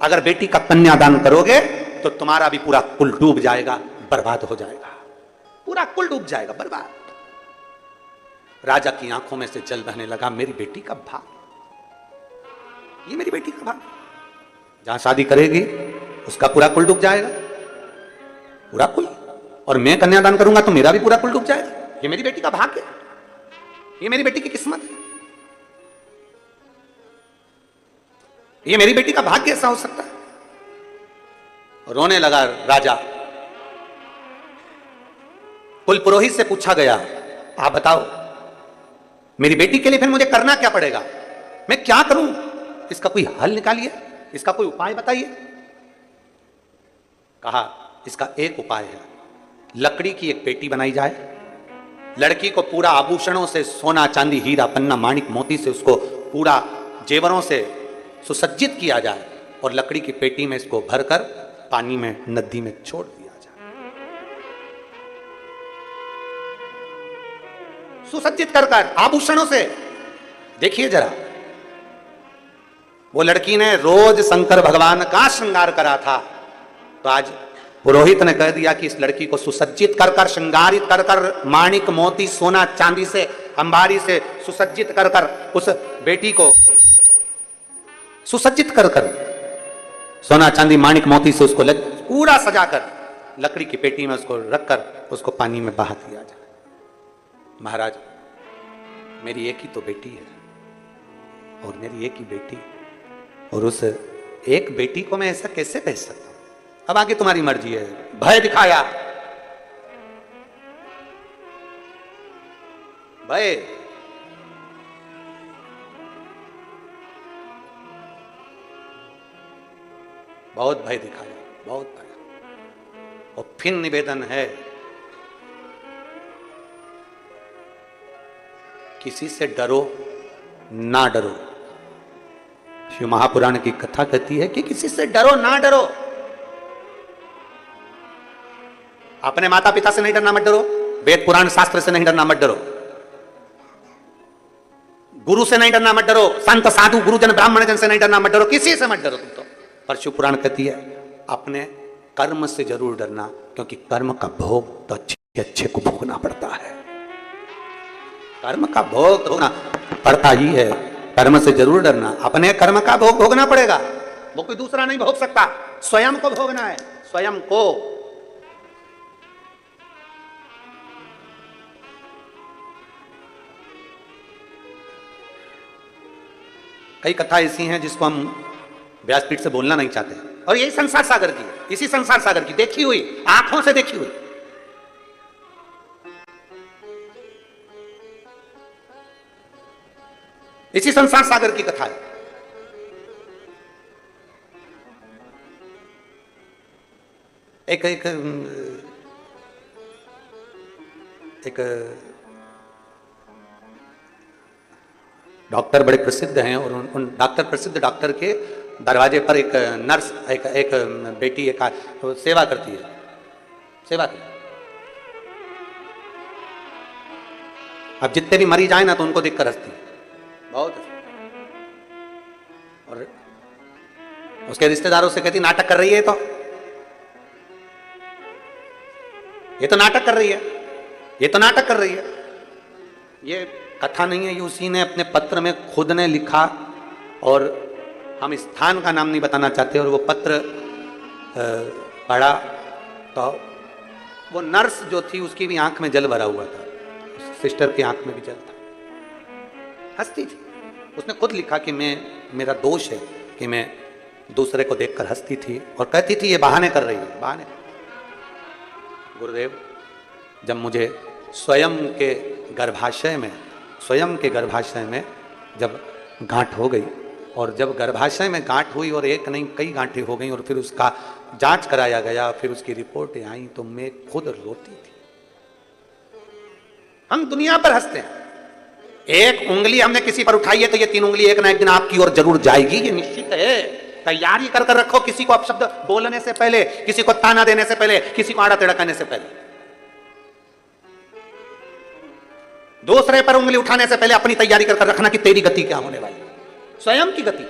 Speaker 1: अगर बेटी का कन्यादान करोगे तो तुम्हारा भी पूरा कुल डूब जाएगा, बर्बाद हो जाएगा, पूरा कुल डूब जाएगा, बर्बाद। राजा की आंखों में से जल बहने लगा, मेरी बेटी का भाग, ये मेरी बेटी का भाग, जहां शादी करेगी उसका पूरा कुल डूब जाएगा, पूरा कुल, और मैं कन्यादान करूंगा तो मेरा भी पूरा कुल डूब जाएगा। ये मेरी बेटी का भाग्य, ये मेरी बेटी की किस्मत है, ये मेरी बेटी का भाग्य ऐसा हो सकता है। रोने लगा राजा। कुल पुरोहित से पूछा गया आप बताओ मेरी बेटी के लिए फिर मुझे करना क्या पड़ेगा, मैं क्या करूं, इसका कोई हल निकालिए, इसका कोई उपाय बताइए। कहा इसका एक उपाय है, लकड़ी की एक पेटी बनाई जाए, लड़की को पूरा आभूषणों से, सोना चांदी हीरा पन्ना माणिक मोती से उसको पूरा जेवरों से सुसज्जित किया जाए, और लकड़ी की पेटी में इसको भरकर पानी में, नदी में छोड़ दिया जाए, सुसज्जित कर आभूषणों से। देखिए जरा, वो लड़की ने रोज शंकर भगवान का श्रृंगार करा था, तो आज पुरोहित ने कह दिया कि इस लड़की को सुसज्जित कर कर, श्रृंगारित कर कर, माणिक मोती सोना चांदी से, अंबारी से सुसज्जित कर कर, उस बेटी को सुसज्जित कर कर, सोना चांदी माणिक मोती से उसको पूरा सजाकर लकड़ी की पेटी में उसको रखकर उसको पानी में बहा दिया जाए। महाराज मेरी एक ही तो बेटी है, और मेरी एक ही बेटी, और उस एक बेटी को मैं ऐसा कैसे भेज सकता हूं? अब आगे तुम्हारी मर्जी है। भय दिखाया, भय बहुत भय दिखाया, बहुत भय। और फिर निवेदन है, किसी से डरो ना डरो। शिव महापुराण की कथा कहती है कि किसी से डरो ना डरो। अपने माता पिता से नहीं डरना, मत डरो। वेद पुराण शास्त्र से नहीं डरना, मत डरो। गुरु से नहीं डरना, मत डरो। संत साधु गुरुजन ब्राह्मण जन से नहीं डरना, मत डरो। किसी से मत डरो तुम तो। पर शिव पुराण कहती है अपने कर्म से जरूर डरना, क्योंकि कर्म का भोग तो अच्छे अच्छे को भोगना पड़ता है। कर्म का भोग भोगना पड़ता ही है। कर्म से जरूर डरना, अपने कर्म का भोग भोगना पड़ेगा। वो कोई दूसरा नहीं भोग सकता, स्वयं को भोगना है, स्वयं को। कई कथा ऐसी हैं जिसको हम व्यासपीठ से बोलना नहीं चाहते, और यही संसार सागर की, इसी संसार सागर की देखी हुई, आंखों से देखी हुई। इसी संसार सागर की कथा है। एक एक एक डॉक्टर बड़े प्रसिद्ध हैं, और उन प्रसिद्ध डॉक्टर के दरवाजे पर एक नर्स, एक बेटी एक सेवा करती है, सेवा करती। अब जितने भी मरीज आए ना तो उनको देखकर हंसती है, बहुत। और उसके रिश्तेदारों से कहती नाटक कर रही है, तो ये तो नाटक कर रही है, ये तो नाटक कर रही है। ये कथा नहीं है, ये उसी ने अपने पत्र में खुद ने लिखा, और हम स्थान का नाम नहीं बताना चाहते। और वो पत्र पढ़ा तो वो नर्स जो थी उसकी भी आंख में जल भरा हुआ था, सिस्टर की आंख में भी जल था, हंसती थी। उसने खुद लिखा कि मेरा दोष है कि मैं दूसरे को देखकर हंसती थी और कहती थी ये बहाने कर रही है, बहाने। गुरुदेव, जब मुझे स्वयं के गर्भाशय में जब गांठ हो गई, और जब गर्भाशय में गांठ हुई और एक नहीं कई गांठें हो गई, और फिर उसका जांच कराया गया, फिर उसकी रिपोर्टें आई, तो मैं खुद रोती थी। हम दुनिया पर हंसते हैं, एक उंगली हमने किसी पर उठाई है तो ये 3 उंगली एक ना एक दिन आपकी ओर जरूर जाएगी, ये निश्चित है। तैयारी कर कर रखो, किसी को अपशब्द बोलने से पहले, किसी को ताना देने से पहले, किसी को आड़ा टेढ़ा कहने से पहले, दूसरे पर उंगली उठाने से पहले अपनी तैयारी कर कर रखना कि तेरी गति क्या होने वाली, स्वयं की गति।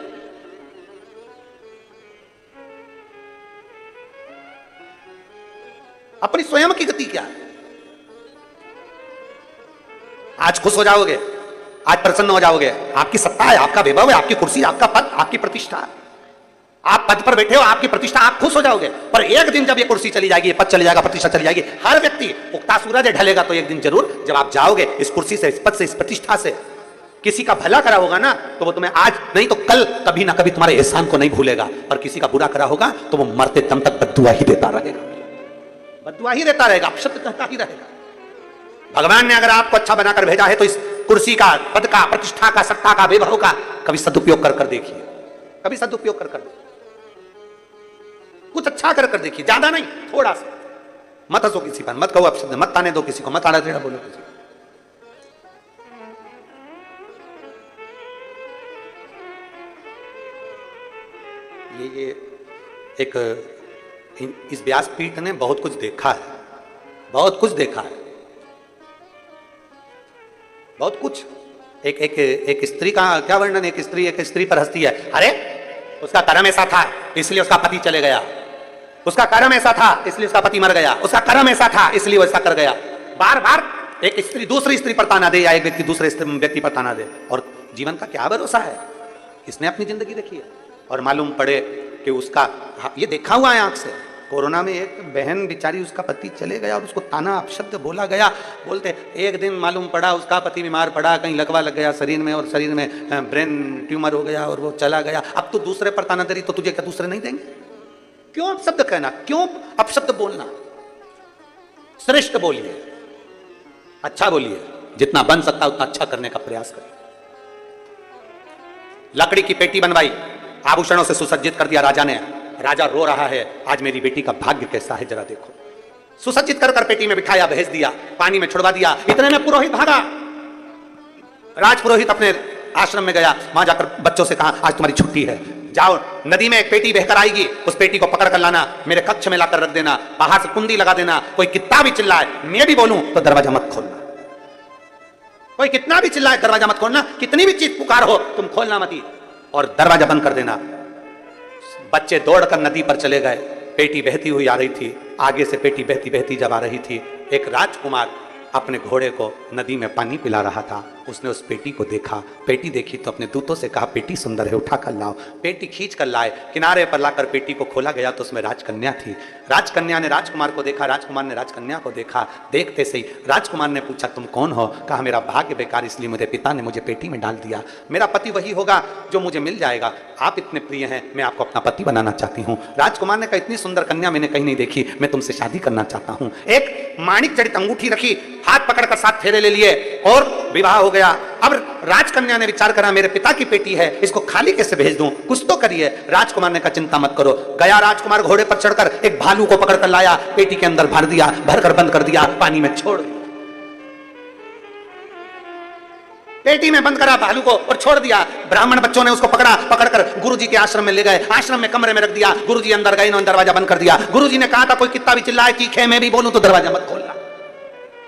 Speaker 1: अपनी स्वयं की गति क्या है। आज खुश हो जाओगे, आज प्रसन्न हो जाओगे, आपकी सत्ता है, आपका वैभव है, आपकी कुर्सी, आपका पद, आपकी प्रतिष्ठा, आप पद पर बैठे हो, आपकी प्रतिष्ठा, आप खुश हो जाओगे। पर एक दिन जब ये कुर्सी चली जाएगी, ये पद चली जाएगा, प्रतिष्ठा चली जाएगी, हर व्यक्ति उगता सूरज ढलेगा, तो एक दिन जरूर जब आप जाओगे इस कुर्सी से, इस पद से, इस प्रतिष्ठा से, किसी का भला करा होगा ना तो वो तुम्हें आज नहीं तो कल कभी ना कभी तुम्हारे एहसान को नहीं भूलेगा, और किसी का बुरा करा होगा तो वो मरते दम तक बद्दुआ ही देता रहेगा, बद्दुआ ही देता रहेगा, अपशब्द कहता ही रहेगा। भगवान ने अगर आपको अच्छा बनाकर भेजा है तो इस कुर्सी का, पद का, प्रतिष्ठा का, सत्ता का, वैभव का कभी सदुपयोग कर कर देखिए, कभी सदुपयोग कर कर कुछ अच्छा कर कर देखिए, ज्यादा नहीं, थोड़ा सा। मत हंसो किसी पर, मत कहो अपशब्द, मत ताने दो किसी को, मत आड़ा टेढ़ा बोलो किसी को। ये एक इस व्यासपीठ ने बहुत कुछ देखा है, बहुत कुछ देखा है, बहुत कुछ। एक स्त्री का क्या वर्णन, एक स्त्री पर हंसती है, अरे उसका कर्म ऐसा था इसलिए उसका पति चले गया, उसका कर्म ऐसा था इसलिए उसका पति मर गया, उसका कर्म ऐसा था इसलिए वो ऐसा कर गया। बार बार एक स्त्री दूसरी स्त्री पर ताना दे, या एक व्यक्ति दूसरे व्यक्ति पर ताना दे, और जीवन का क्या भरोसा है। इसने अपनी जिंदगी देखी है, और मालूम पड़े कि उसका, ये देखा हुआ है आंख से, कोरोना में एक बहन बेचारी, उसका पति चले गया और उसको ताना अपशब्द बोला गया, बोलते एक दिन मालूम पड़ा उसका पति बीमार पड़ा, कहीं लकवा लग गया शरीर में, और शरीर में ब्रेन ट्यूमर हो गया और वो चला गया। अब तू दूसरे पर ताना दे रही, तो तुझे क्या दूसरे नहीं देंगे? क्यों अपशब्द कहना, क्यों अपशब्द बोलना? श्रेष्ठ बोलिए, अच्छा बोलिए, जितना बन सकता उतना अच्छा करने का प्रयास करिए। लकड़ी की पेटी बनवाई, आभूषणों से सुसज्जित कर दिया राजा ने, राजा रो रहा है, आज मेरी बेटी का भाग्य कैसा है जरा देखो। सुसज्जित कर कर पेटी में बिठाया, भेज दिया, पानी में छुड़वा दिया। इतने में पुरोहित भागा। राजपुरोहित अपने आश्रम में गया, वहां जाकर बच्चों से कहा आज तुम्हारी छुट्टी है, जाओ नदी में एक पेटी बहकर आएगी, उस पेटी को पकड़ कर लाना, मेरे कक्ष में लाकर रख देना, बाहर से कुंडी लगा देना, कोई कितना भी चिल्लाए, मैं भी बोलूं तो दरवाजा मत खोलना, कोई कितना भी चिल्लाए दरवाजा मत खोलना, कितनी भी चीज पुकार हो तुम खोलना मत, और दरवाजा बंद कर देना। बच्चे दौड़कर नदी पर चले गए, पेटी बहती हुई आ रही थी, आगे से पेटी बहती बहती जब आ रही थी, एक राजकुमार अपने घोड़े को नदी में पानी पिला रहा था। उसने उस पेटी को देखा, पेटी देखी तो अपने दूतों से कहा पेटी सुंदर है, उठा कर लाओ। पेटी खींच कर लाए, किनारे पर लाकर पेटी को खोला गया तो उसमें राजकन्या थी। राजकन्या ने राजकुमार को देखा, राजकुमार ने राजकन्या को देखा। देखते से ही राजकुमार ने पूछा तुम कौन हो? कहा मेरा भाग्य बेकार, इसलिए मेरे पिता ने मुझे पेटी में डाल दिया। मेरा पति वही होगा जो मुझे मिल जाएगा, आप इतने प्रिय हैं, मैं आपको अपना पति बनाना चाहती हूँ। राजकुमार ने कहा इतनी सुंदर कन्या मैंने कहीं नहीं देखी, मैं तुमसे शादी करना चाहता हूँ। एक माणिक जड़ित अंगूठी रखी, हाथ पकड़कर 7 फेरे ले लिए और विवाह हो गया। अब राजकन्या ने विचार करा मेरे पिता की पेटी है, इसको खाली कैसे भेज दूं, कुछ तो करिए। राजकुमार ने कहा चिंता मत करो। गया राजकुमार घोड़े पर चढ़कर एक भालू को पकड़कर लाया, पेटी के अंदर भर दिया, भरकर बंद कर दिया, पानी में छोड़ दिया। पेटी में बंद करा भालू को और छोड़ दिया। ब्राह्मण बच्चों ने उसको पकड़ा, पकड़कर गुरुजी के आश्रम में ले गए, आश्रम में कमरे में रख दिया। गुरुजी अंदर गए, इन्होंने दरवाजा बंद कर दिया। गुरुजी ने कहा था कोई कितना भी चिल्लाए चीखे मैं भी बोलूं तो दरवाजा मत खोलना।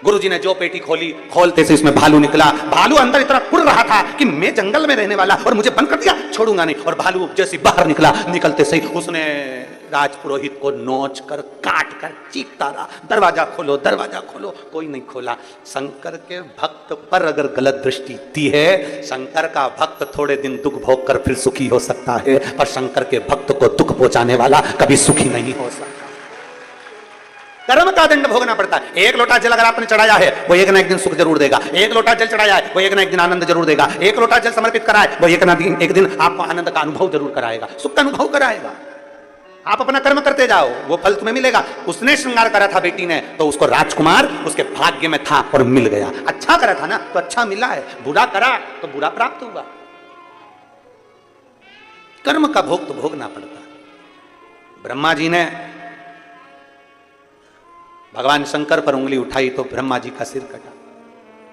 Speaker 1: गुरुजी ने जो पेटी खोली, खोलते से इसमें भालू निकला। भालू अंदर इतना कुड़ रहा था कि मैं जंगल में रहने वाला और मुझे बंद कर दिया, छोड़ूंगा नहीं। और भालू जैसे बाहर निकला, निकलते से उसने राजपुरोहित को नोच कर काट कर चीखता रहा दरवाजा खोलो, दरवाजा खोलो। कोई नहीं खोला। शंकर के भक्त पर अगर गलत दृष्टि दी है, शंकर का भक्त थोड़े दिन दुख भोग कर फिर सुखी हो सकता है, पर शंकर के भक्त को दुख पहुंचाने वाला कभी सुखी नहीं हो सकता। कर्म का दंड भोगना पड़ता है। एक लोटा जल अगर आपने चढ़ाया है, वो एक ना एक दिन सुख जरूर देगा। एक लोटा जल चढ़ाया है, वो एक ना एक दिन आनंद जरूर देगा। एक लोटा जल समर्पित कराए, वो एक ना एक दिन आपको आनंद का अनुभव जरूर कराएगा, सुख का अनुभव कराएगा। आप अपना कर्म करते जाओ, वो फल तुम्हें मिलेगा। उसने श्रृंगार करा था बेटी ने, तो उसको राजकुमार उसके भाग्य में था और मिल गया। अच्छा करा था ना तो अच्छा मिला है, बुरा करा तो बुरा प्राप्त हुआ। कर्म का भोग तो भोगना पड़ता है। ब्रह्मा जी ने भगवान शंकर पर उंगली उठाई तो ब्रह्मा जी का सिर कटा।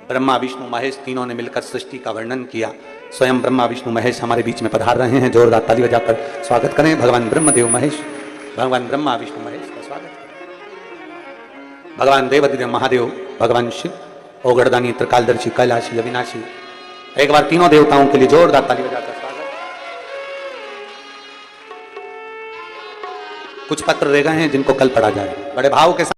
Speaker 1: ब्रह्मा विष्णु महेश तीनों ने मिलकर सृष्टि का वर्णन किया। स्वयं ब्रह्मा विष्णु महेश हमारे बीच में पधार रहे हैं, जोरदार ताली बजाकर स्वागत करें। भगवान ब्रह्मदेव महेश, भगवान ब्रह्मा विष्णु महेश का स्वागत करें। भगवान देवाधिदेव महादेव, भगवान शिव, ओगड़दानी, त्रिकालदर्शी, कैलाशी, अविनाशी, एक बार तीनों देवताओं के लिए जोरदार ताली बजाकर स्वागत। कुछ पत्र रह गए हैं जिनको कल पढ़ा जाए, बड़े भाव के साथ।